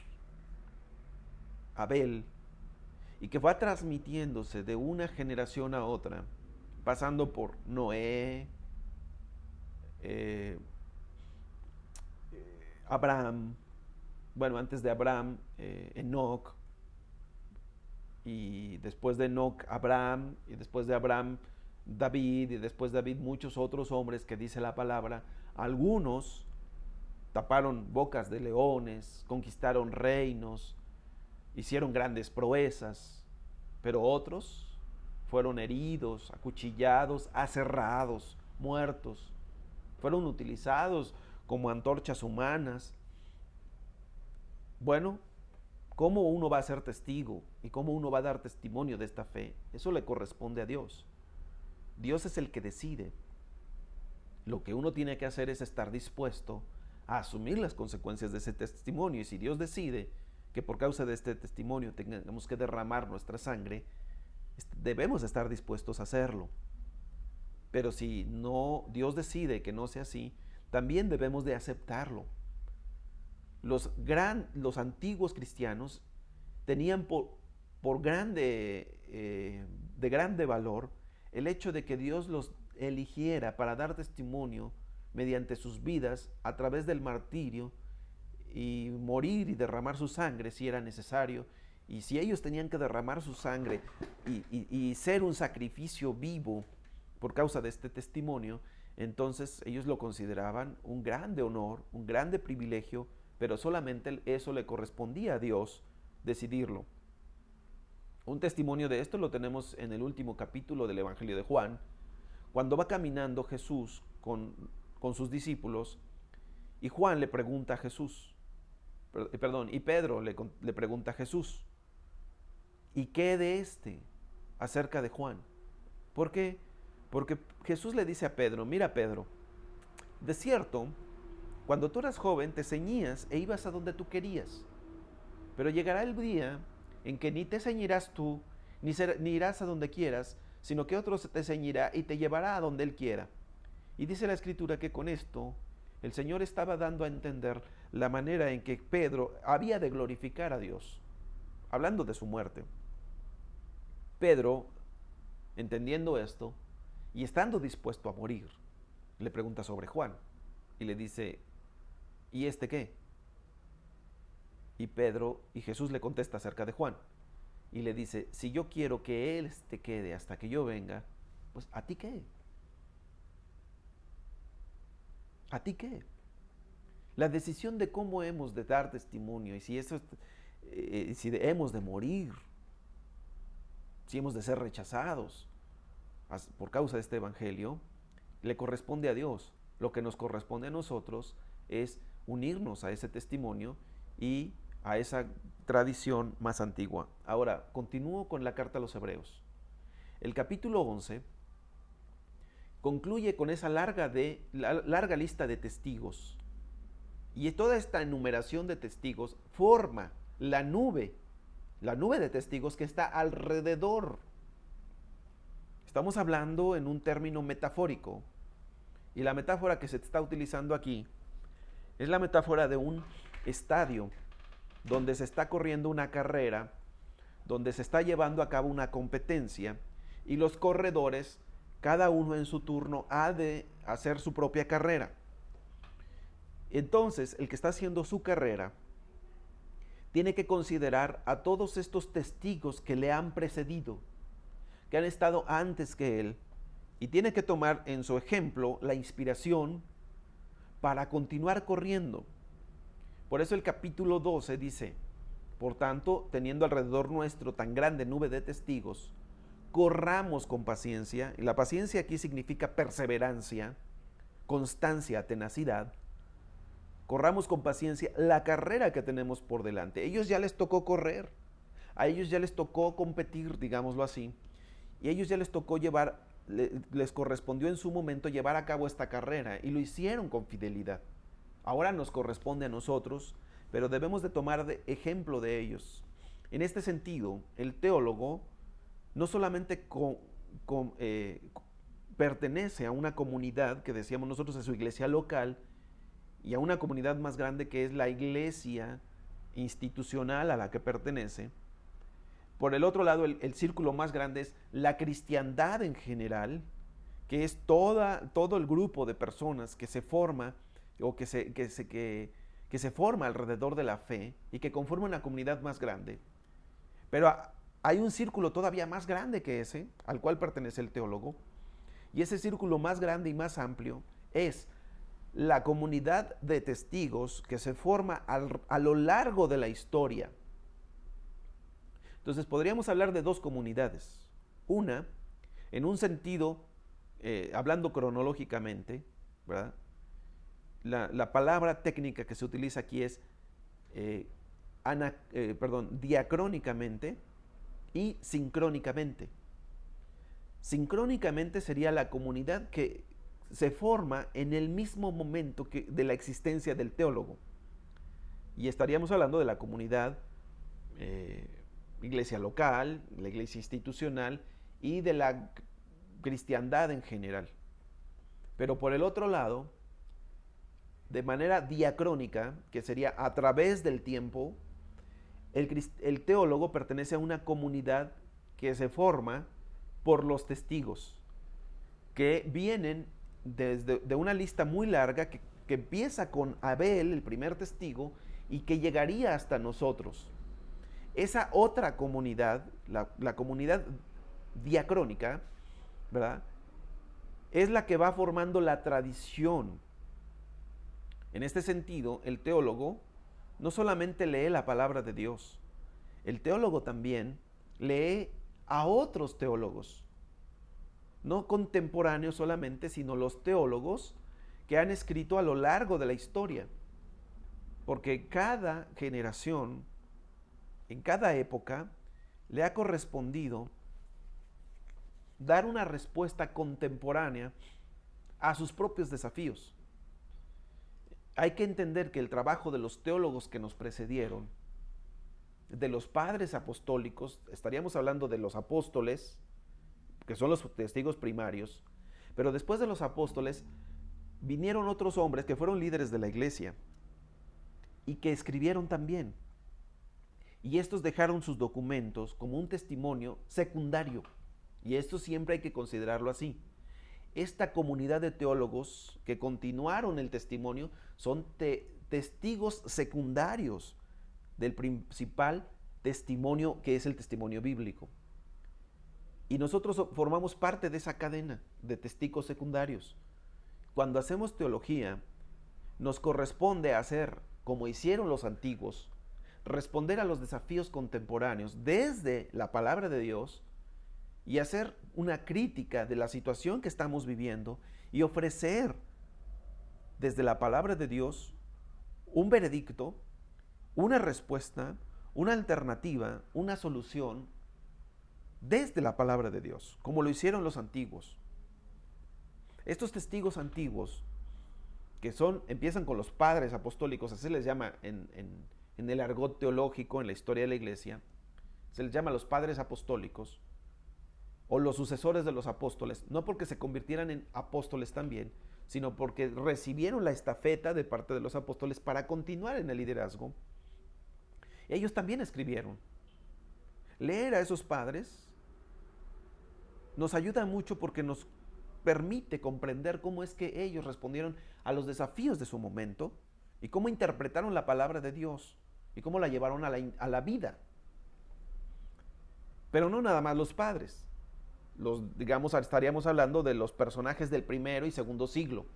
Abel, y que va transmitiéndose de una generación a otra, pasando por Noé, Abraham, bueno, antes de Abraham, Enoc, y después de Enoc, Abraham, y después de Abraham, David, y después de David muchos otros hombres que dice la palabra. Algunos taparon bocas de leones, conquistaron reinos, hicieron grandes proezas, pero otros fueron heridos, acuchillados, aserrados, muertos. Fueron utilizados como antorchas humanas. Bueno, ¿cómo uno va a ser testigo y cómo uno va a dar testimonio de esta fe? Eso le corresponde a Dios. Dios es el que decide. Lo que uno tiene que hacer es estar dispuesto a asumir las consecuencias de ese testimonio. Y si Dios decide que por causa de este testimonio tengamos que derramar nuestra sangre, debemos estar dispuestos a hacerlo. Pero si no, Dios decide que no sea así, también debemos de aceptarlo. Los antiguos cristianos tenían de grande valor el hecho de que Dios los eligiera para dar testimonio mediante sus vidas a través del martirio, y morir y derramar su sangre si era necesario. Y si ellos tenían que derramar su sangre y ser un sacrificio vivo por causa de este testimonio, entonces ellos lo consideraban un grande honor, un grande privilegio, pero solamente eso le correspondía a Dios decidirlo. Un testimonio de esto lo tenemos en el último capítulo del Evangelio de Juan, cuando va caminando Jesús con sus discípulos, y Juan le pregunta a Jesús, y Pedro le pregunta a Jesús, ¿y qué de acerca de Juan? ¿Por qué? Porque Jesús le dice a Pedro, mira Pedro, de cierto, cuando tú eras joven te ceñías e ibas a donde tú querías, pero llegará el día en que ni te ceñirás tú, ni irás a donde quieras, sino que otro te ceñirá y te llevará a donde él quiera. Y dice la Escritura que con esto el Señor estaba dando a entender la manera en que Pedro había de glorificar a Dios, hablando de su muerte. Pedro, entendiendo esto y estando dispuesto a morir, le pregunta sobre Juan y le dice, ¿y este qué? Y Jesús le contesta acerca de Juan y le dice, si yo quiero que él te quede hasta que yo venga, pues ¿a ti qué? ¿A ti qué? La decisión de cómo hemos de dar testimonio y si hemos de morir, si hemos de ser rechazados, por causa de este evangelio, le corresponde a Dios. Lo que nos corresponde a nosotros es unirnos a ese testimonio y a esa tradición más antigua. Ahora, continúo con la carta a los Hebreos. El capítulo 11 concluye con esa larga lista de testigos. Y toda esta enumeración de testigos forma la nube de testigos que está alrededor. Estamos hablando en un término metafórico. Y la metáfora que se está utilizando aquí es la metáfora de un estadio donde se está corriendo una carrera, donde se está llevando a cabo una competencia y los corredores, cada uno en su turno, ha de hacer su propia carrera. Entonces, el que está haciendo su carrera tiene que considerar a todos estos testigos que le han precedido, que han estado antes que él, y tiene que tomar en su ejemplo la inspiración para continuar corriendo. Por eso el capítulo 12 dice: por tanto, teniendo alrededor nuestro tan grande nube de testigos, corramos con paciencia. Y la paciencia aquí significa perseverancia, constancia, tenacidad. Corramos con paciencia la carrera que tenemos por delante. A ellos ya les tocó correr, a ellos ya les tocó competir, digámoslo así, y a ellos ya les tocó les correspondió en su momento llevar a cabo esta carrera y lo hicieron con fidelidad. Ahora nos corresponde a nosotros, pero debemos de tomar de ejemplo de ellos. En este sentido, el teólogo no solamente pertenece a una comunidad, que decíamos nosotros, a su iglesia local, y a una comunidad más grande que es la iglesia institucional a la que pertenece. Por el otro lado, el círculo más grande es la cristiandad en general, que es todo el grupo de personas que se forma o que se forma alrededor de la fe y que conforma una comunidad más grande. Pero hay un círculo todavía más grande que ese, al cual pertenece el teólogo, y ese círculo más grande y más amplio es la comunidad de testigos que se forma a lo largo de la historia. Entonces podríamos hablar de dos comunidades. Una, en un sentido, hablando cronológicamente, ¿verdad? La palabra técnica que se utiliza aquí es diacrónicamente y sincrónicamente. Sincrónicamente sería la comunidad que se forma en el mismo momento de la existencia del teólogo. Y estaríamos hablando de la comunidad, iglesia local, la iglesia institucional y de la cristiandad en general. Pero por el otro lado, de manera diacrónica, que sería a través del tiempo, el teólogo pertenece a una comunidad que se forma por los testigos, que vienen de una lista muy larga que empieza con Abel, el primer testigo, y que llegaría hasta nosotros. Esa otra comunidad, la comunidad diacrónica, ¿verdad?, es la que va formando la tradición. En este sentido, el teólogo no solamente lee la palabra de Dios, el teólogo también lee a otros teólogos, no contemporáneos solamente, sino los teólogos que han escrito a lo largo de la historia. Porque cada generación, en cada época, le ha correspondido dar una respuesta contemporánea a sus propios desafíos. Hay que entender que el trabajo de los teólogos que nos precedieron, de los padres apostólicos, estaríamos hablando de los apóstoles, que son los testigos primarios, pero después de los apóstoles vinieron otros hombres que fueron líderes de la iglesia y que escribieron también. Y estos dejaron sus documentos como un testimonio secundario, y esto siempre hay que considerarlo así. Esta comunidad de teólogos que continuaron el testimonio son testigos secundarios del principal testimonio, que es el testimonio bíblico. Y nosotros formamos parte de esa cadena de testigos secundarios. Cuando hacemos teología, nos corresponde hacer, como hicieron los antiguos, responder a los desafíos contemporáneos desde la palabra de Dios y hacer una crítica de la situación que estamos viviendo y ofrecer desde la palabra de Dios un veredicto, una respuesta, una alternativa, una solución desde la palabra de Dios, como lo hicieron los antiguos. Estos testigos antiguos, que empiezan con los padres apostólicos, así les llama en el argot teológico, en la historia de la iglesia, se les llama los padres apostólicos, o los sucesores de los apóstoles, no porque se convirtieran en apóstoles también, sino porque recibieron la estafeta de parte de los apóstoles para continuar en el liderazgo. Ellos también escribieron. Leer a esos padres nos ayuda mucho porque nos permite comprender cómo es que ellos respondieron a los desafíos de su momento y cómo interpretaron la palabra de Dios y cómo la llevaron a la vida. Pero no nada más los padres. Digamos, estaríamos hablando de los personajes del primero y segundo siglo,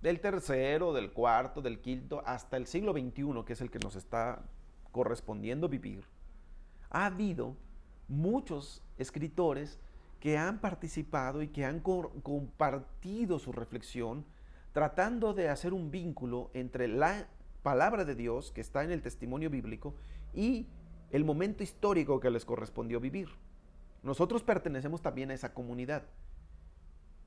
del tercero, del cuarto, del quinto, hasta el siglo XXI, que es el que nos está correspondiendo vivir. Ha habido muchos escritores que han participado y que han compartido su reflexión, tratando de hacer un vínculo entre la palabra de Dios, que está en el testimonio bíblico, y el momento histórico que les correspondió vivir. Nosotros pertenecemos también a esa comunidad.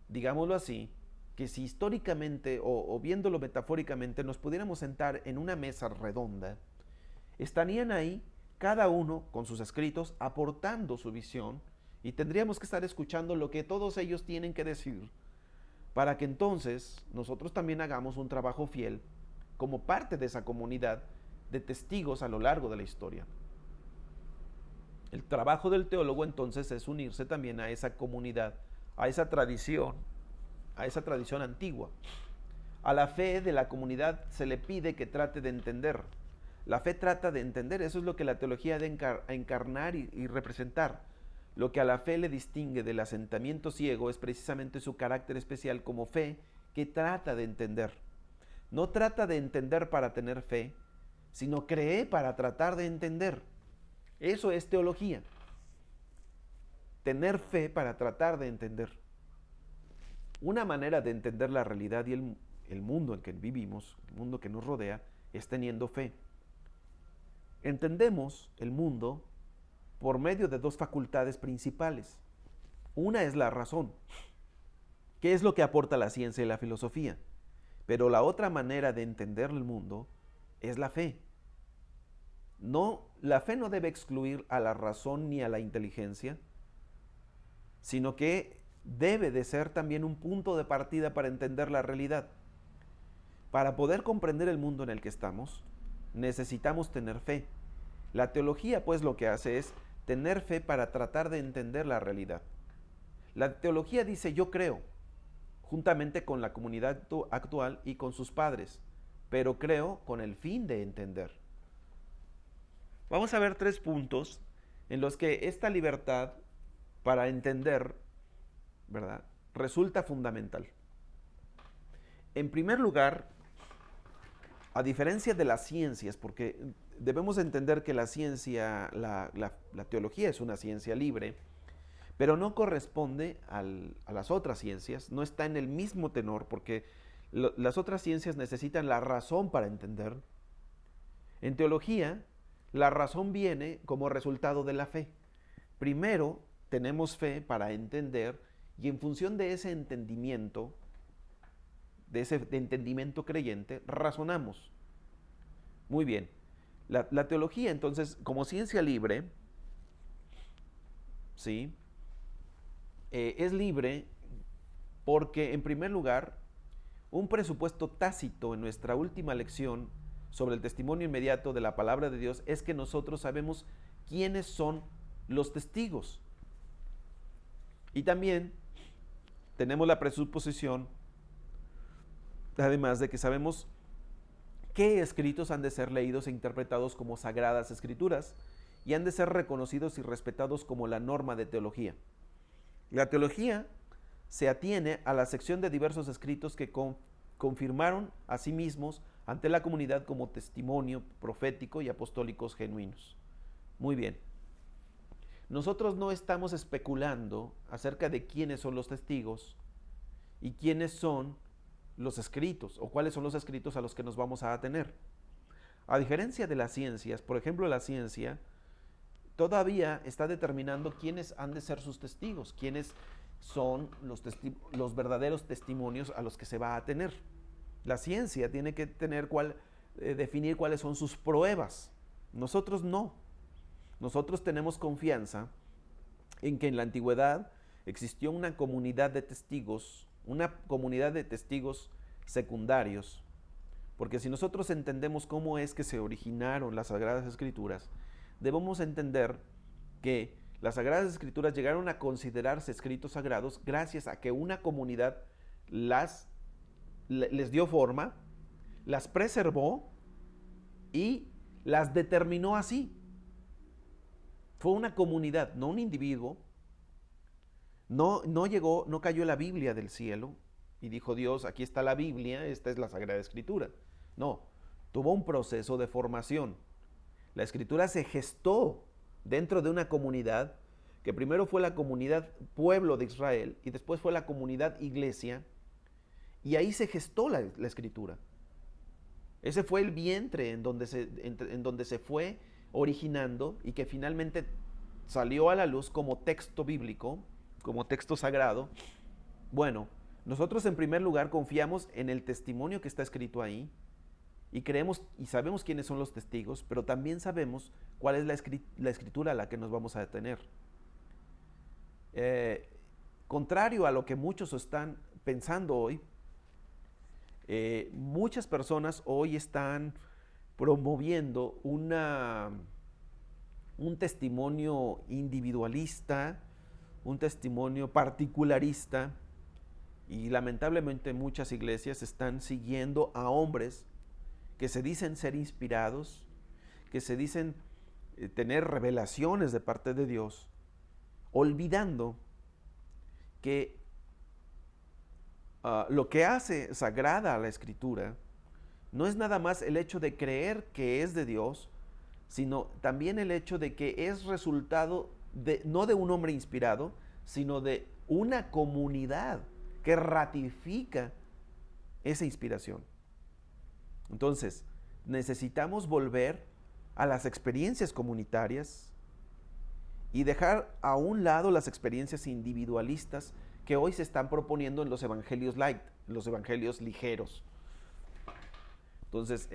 Digámoslo así, que si históricamente o viéndolo metafóricamente nos pudiéramos sentar en una mesa redonda, estarían ahí cada uno con sus escritos aportando su visión y tendríamos que estar escuchando lo que todos ellos tienen que decir para que entonces nosotros también hagamos un trabajo fiel como parte de esa comunidad de testigos a lo largo de la historia. El trabajo del teólogo entonces es unirse también a esa comunidad, a esa tradición antigua. A la fe de la comunidad se le pide que trate de entender. La fe trata de entender, eso es lo que la teología debe encarnar y representar. Lo que a la fe le distingue del asentamiento ciego es precisamente su carácter especial como fe que trata de entender. No trata de entender para tener fe, sino cree para tratar de entender. Eso es teología. Tener fe para tratar de entender. Una manera de entender la realidad y el mundo en que vivimos, el mundo que nos rodea, es teniendo fe. Entendemos el mundo por medio de dos facultades principales. Una es la razón, que es lo que aporta la ciencia y la filosofía. Pero la otra manera de entender el mundo es la fe. La fe no debe excluir a la razón ni a la inteligencia, sino que debe de ser también un punto de partida para entender la realidad. Para poder comprender el mundo en el que estamos, necesitamos tener fe. La teología, pues, lo que hace es tener fe para tratar de entender la realidad. La teología dice yo creo, juntamente con la comunidad actual y con sus padres, pero creo con el fin de entender. Vamos a ver 3 puntos en los que esta libertad para entender, ¿verdad?, resulta fundamental. En primer lugar, a diferencia de las ciencias, porque debemos entender que la ciencia, la teología es una ciencia libre, pero no corresponde a las otras ciencias, no está en el mismo tenor, porque las otras ciencias necesitan la razón para entender. En teología, la razón viene como resultado de la fe. Primero tenemos fe para entender y en función de ese entendimiento, de ese entendimiento creyente, razonamos. Muy bien. La teología, entonces, como ciencia libre, ¿sí?, es libre porque, en primer lugar, un presupuesto tácito en nuestra última lección sobre el testimonio inmediato de la palabra de Dios es que nosotros sabemos quiénes son los testigos. Y también tenemos la presuposición, además de que sabemos qué escritos han de ser leídos e interpretados como sagradas escrituras y han de ser reconocidos y respetados como la norma de teología. La teología se atiene a la sección de diversos escritos que confirmaron a sí mismos ante la comunidad como testimonio profético y apostólicos genuinos. Muy bien. Nosotros no estamos especulando acerca de quiénes son los testigos y quiénes son los escritos o cuáles son los escritos a los que nos vamos a atener. A diferencia de las ciencias, por ejemplo, la ciencia todavía está determinando quiénes han de ser sus testigos, quiénes son los verdaderos testimonios a los que se va a atener. La ciencia tiene que definir cuáles son sus pruebas. Nosotros no. Nosotros tenemos confianza en que en la antigüedad existió una comunidad de testigos secundarios, porque si nosotros entendemos cómo es que se originaron las Sagradas Escrituras, debemos entender que las Sagradas Escrituras llegaron a considerarse escritos sagrados gracias a que una comunidad les dio forma, las preservó y las determinó así. Fue una comunidad, no un individuo. No cayó la Biblia del cielo y dijo Dios, aquí está la Biblia, esta es la Sagrada Escritura. No, tuvo un proceso de formación. La Escritura se gestó dentro de una comunidad que primero fue la comunidad pueblo de Israel y después fue la comunidad iglesia, y ahí se gestó la Escritura. Ese fue el vientre en donde se fue originando y que finalmente salió a la luz como texto bíblico, como texto sagrado. Bueno, nosotros en primer lugar confiamos en el testimonio que está escrito ahí y creemos y sabemos quiénes son los testigos, pero también sabemos cuál es la escritura a la que nos vamos a detener. Contrario a lo que muchos están pensando hoy, muchas personas hoy están promoviendo un testimonio individualista, un testimonio particularista, y lamentablemente muchas iglesias están siguiendo a hombres que se dicen ser inspirados, que se dicen tener revelaciones de parte de Dios, olvidando que lo que hace sagrada a la Escritura no es nada más el hecho de creer que es de Dios, sino también el hecho de que es resultado no de un hombre inspirado, sino de una comunidad que ratifica esa inspiración. Entonces, necesitamos volver a las experiencias comunitarias y dejar a un lado las experiencias individualistas que hoy se están proponiendo en los evangelios light, los evangelios ligeros. Entonces,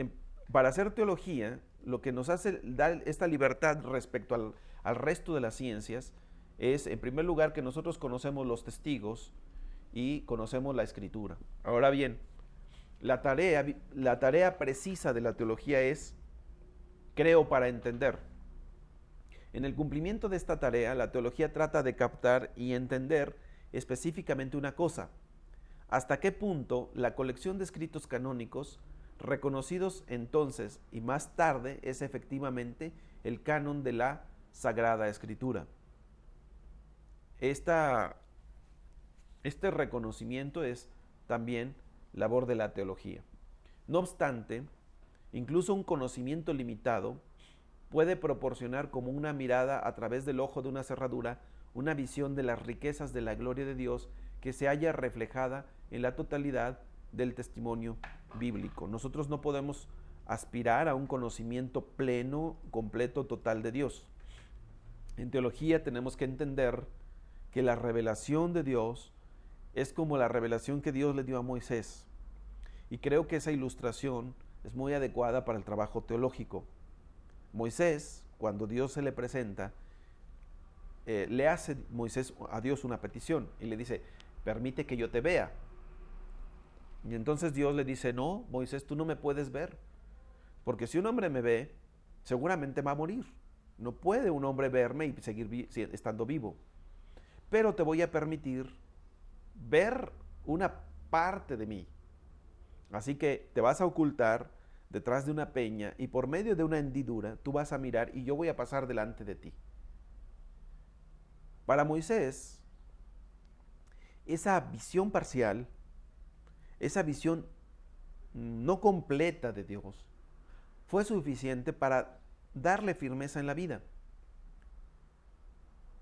para hacer teología, lo que nos hace dar esta libertad respecto al resto de las ciencias es, en primer lugar, que nosotros conocemos los testigos y conocemos la Escritura. Ahora bien, la tarea precisa de la teología es, creo para entender. En el cumplimiento de esta tarea, la teología trata de captar y entender específicamente una cosa: hasta qué punto la colección de escritos canónicos reconocidos entonces y más tarde es efectivamente el canon de la Sagrada Escritura. Este reconocimiento es también labor de la teología. No obstante, incluso un conocimiento limitado puede proporcionar como una mirada a través del ojo de una cerradura una visión de las riquezas de la gloria de Dios que se halla reflejada en la totalidad del testimonio bíblico. Nosotros no podemos aspirar a un conocimiento pleno, completo, total de Dios. En teología tenemos que entender que la revelación de Dios es como la revelación que Dios le dio a Moisés. Y creo que esa ilustración es muy adecuada para el trabajo teológico. Moisés, cuando Dios se le presenta, le hace Moisés a Dios una petición y le dice: permite que yo te vea. Y entonces Dios le dice: no, Moisés, tú no me puedes ver, porque si un hombre me ve, seguramente va a morir. No puede un hombre verme y seguir estando vivo. Pero te voy a permitir ver una parte de mí. Así que te vas a ocultar detrás de una peña y por medio de una hendidura tú vas a mirar y yo voy a pasar delante de ti. Para Moisés, esa visión parcial, esa visión no completa de Dios, fue suficiente para darle firmeza en la vida.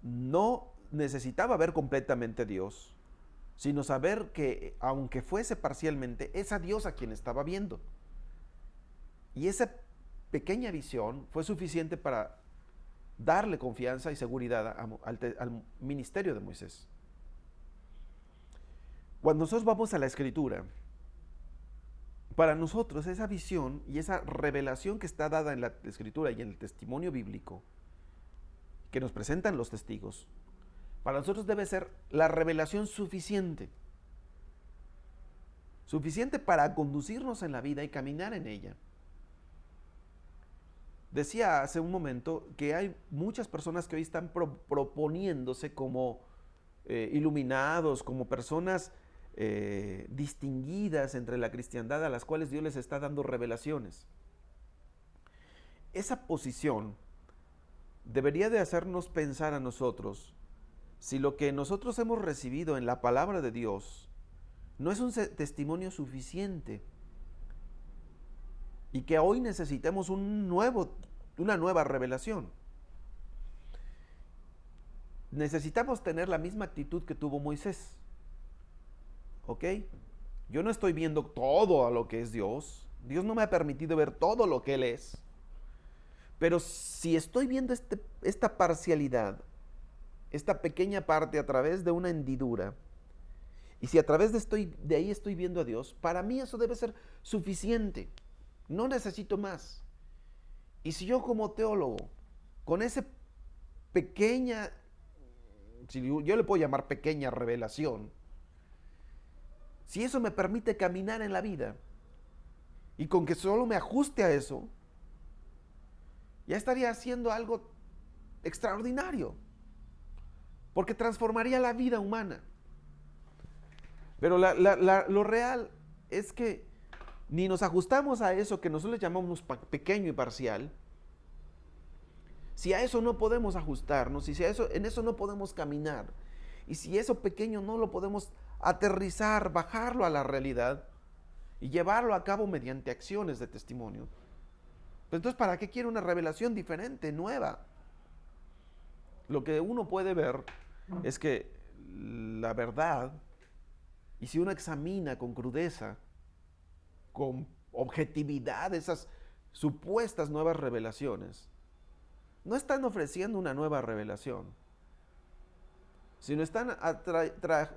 no necesitaba ver completamente a Dios, sino saber que, aunque fuese parcialmente, es a Dios a quien estaba viendo. Y esa pequeña visión fue suficiente para darle confianza y seguridad al ministerio de Moisés. Cuando nosotros vamos a la Escritura, para nosotros esa visión y esa revelación que está dada en la Escritura y en el testimonio bíblico que nos presentan los testigos, para nosotros debe ser la revelación suficiente para conducirnos en la vida y caminar en ella. Decía hace un momento que hay muchas personas que hoy están proponiéndose como iluminados, como personas distinguidas entre la cristiandad, a las cuales Dios les está dando revelaciones. Esa posición debería de hacernos pensar a nosotros si lo que nosotros hemos recibido en la palabra de Dios no es un testimonio suficiente y que hoy necesitemos una nueva revelación. Necesitamos tener la misma actitud que tuvo Moisés. ¿Ok? Yo no estoy viendo todo a lo que es Dios. Dios no me ha permitido ver todo lo que Él es. Pero si estoy viendo esta parcialidad, esta pequeña parte a través de una hendidura, y si a través de ahí estoy viendo a Dios, para mí eso debe ser suficiente. No necesito más. Y si yo como teólogo, con esa pequeña, si yo le puedo llamar pequeña revelación, si eso me permite caminar en la vida, y con que solo me ajuste a eso, ya estaría haciendo algo extraordinario, porque transformaría la vida humana. Pero lo real es que ni nos ajustamos a eso que nosotros llamamos pequeño y parcial. Si a eso no podemos ajustarnos, y si en eso no podemos caminar, y si eso pequeño no lo podemos aterrizar, bajarlo a la realidad y llevarlo a cabo mediante acciones de testimonio, pues entonces ¿para qué quiere una revelación diferente, nueva? Lo que uno puede ver es que la verdad, y si uno examina con crudeza, con objetividad esas supuestas nuevas revelaciones, no están ofreciendo una nueva revelación, sino están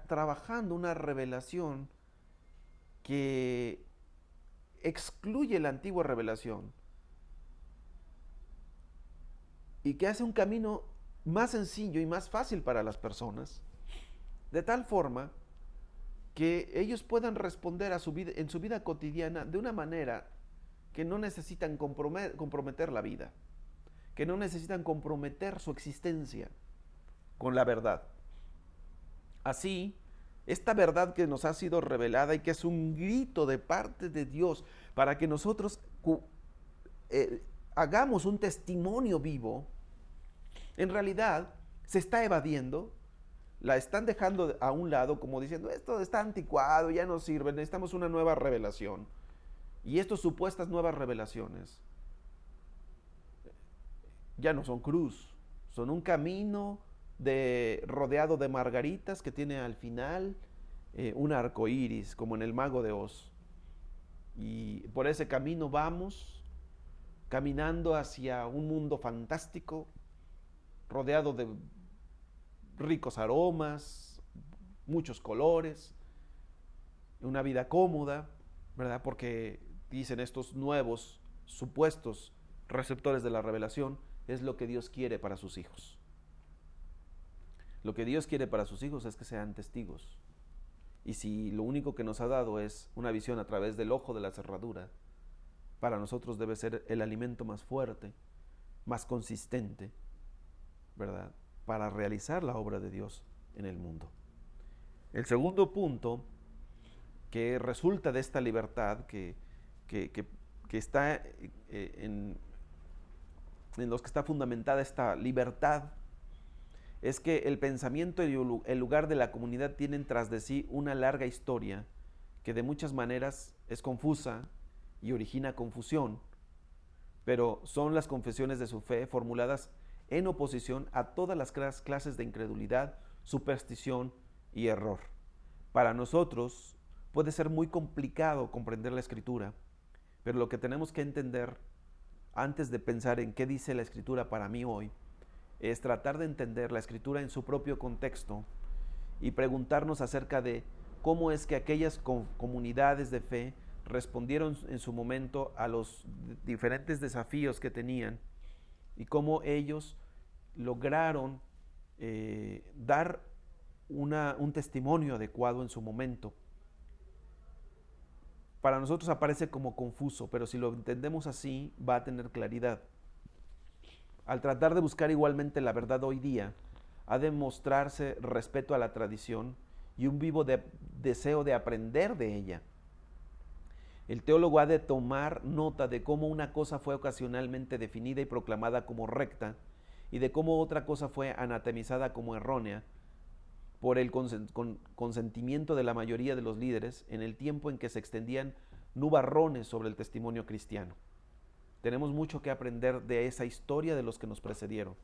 trabajando una revelación que excluye la antigua revelación y que hace un camino más sencillo y más fácil para las personas, de tal forma que ellos puedan responder en su vida cotidiana de una manera que no necesitan comprometer la vida, que no necesitan comprometer su existencia con la verdad. Así, esta verdad que nos ha sido revelada y que es un grito de parte de Dios para que nosotros hagamos un testimonio vivo, en realidad se está evadiendo, la están dejando a un lado como diciendo, esto está anticuado, ya no sirve, necesitamos una nueva revelación. Y estas supuestas nuevas revelaciones ya no son cruz, son un camino rodeado de margaritas que tiene al final un arco iris, como en el Mago de Oz. Y por ese camino vamos, caminando hacia un mundo fantástico, rodeado de ricos aromas, muchos colores, una vida cómoda, ¿verdad? Porque dicen estos nuevos supuestos receptores de la revelación, es lo que Dios quiere para sus hijos. Lo que Dios quiere para sus hijos es que sean testigos. Y si lo único que nos ha dado es una visión a través del ojo de la cerradura, para nosotros debe ser el alimento más fuerte, más consistente, ¿verdad?, para realizar la obra de Dios en el mundo. El segundo punto que resulta de esta libertad que está en los que está fundamentada esta libertad es que el pensamiento y el lugar de la comunidad tienen tras de sí una larga historia que de muchas maneras es confusa y origina confusión, pero son las confesiones de su fe formuladas en oposición a todas las clases de incredulidad, superstición y error. Para nosotros puede ser muy complicado comprender la Escritura, pero lo que tenemos que entender antes de pensar en qué dice la Escritura para mí hoy, es tratar de entender la Escritura en su propio contexto y preguntarnos acerca de cómo es que aquellas comunidades de fe respondieron en su momento a los diferentes desafíos que tenían y cómo ellos lograron dar un testimonio adecuado en su momento. Para nosotros aparece como confuso, pero si lo entendemos así, va a tener claridad. Al tratar de buscar igualmente la verdad hoy día, ha de mostrarse respeto a la tradición y un vivo deseo de aprender de ella. El teólogo ha de tomar nota de cómo una cosa fue ocasionalmente definida y proclamada como recta y de cómo otra cosa fue anatemizada como errónea por el consentimiento de la mayoría de los líderes en el tiempo en que se extendían nubarrones sobre el testimonio cristiano. Tenemos mucho que aprender de esa historia de los que nos precedieron.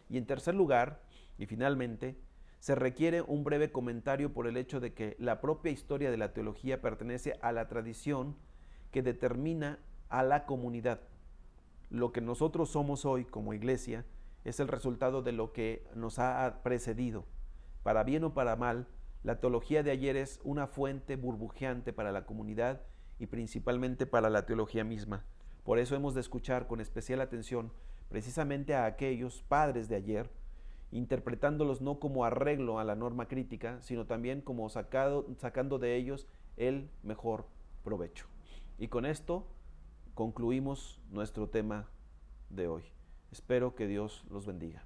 Y en tercer lugar, y finalmente, se requiere un breve comentario por el hecho de que la propia historia de la teología pertenece a la tradición que determina a la comunidad. Lo que nosotros somos hoy como iglesia es el resultado de lo que nos ha precedido. Para bien o para mal, la teología de ayer es una fuente burbujeante para la comunidad y principalmente para la teología misma. Por eso hemos de escuchar con especial atención precisamente a aquellos padres de ayer, interpretándolos no como arreglo a la norma crítica, sino también como sacando de ellos el mejor provecho. Y con esto concluimos nuestro tema de hoy. Espero que Dios los bendiga.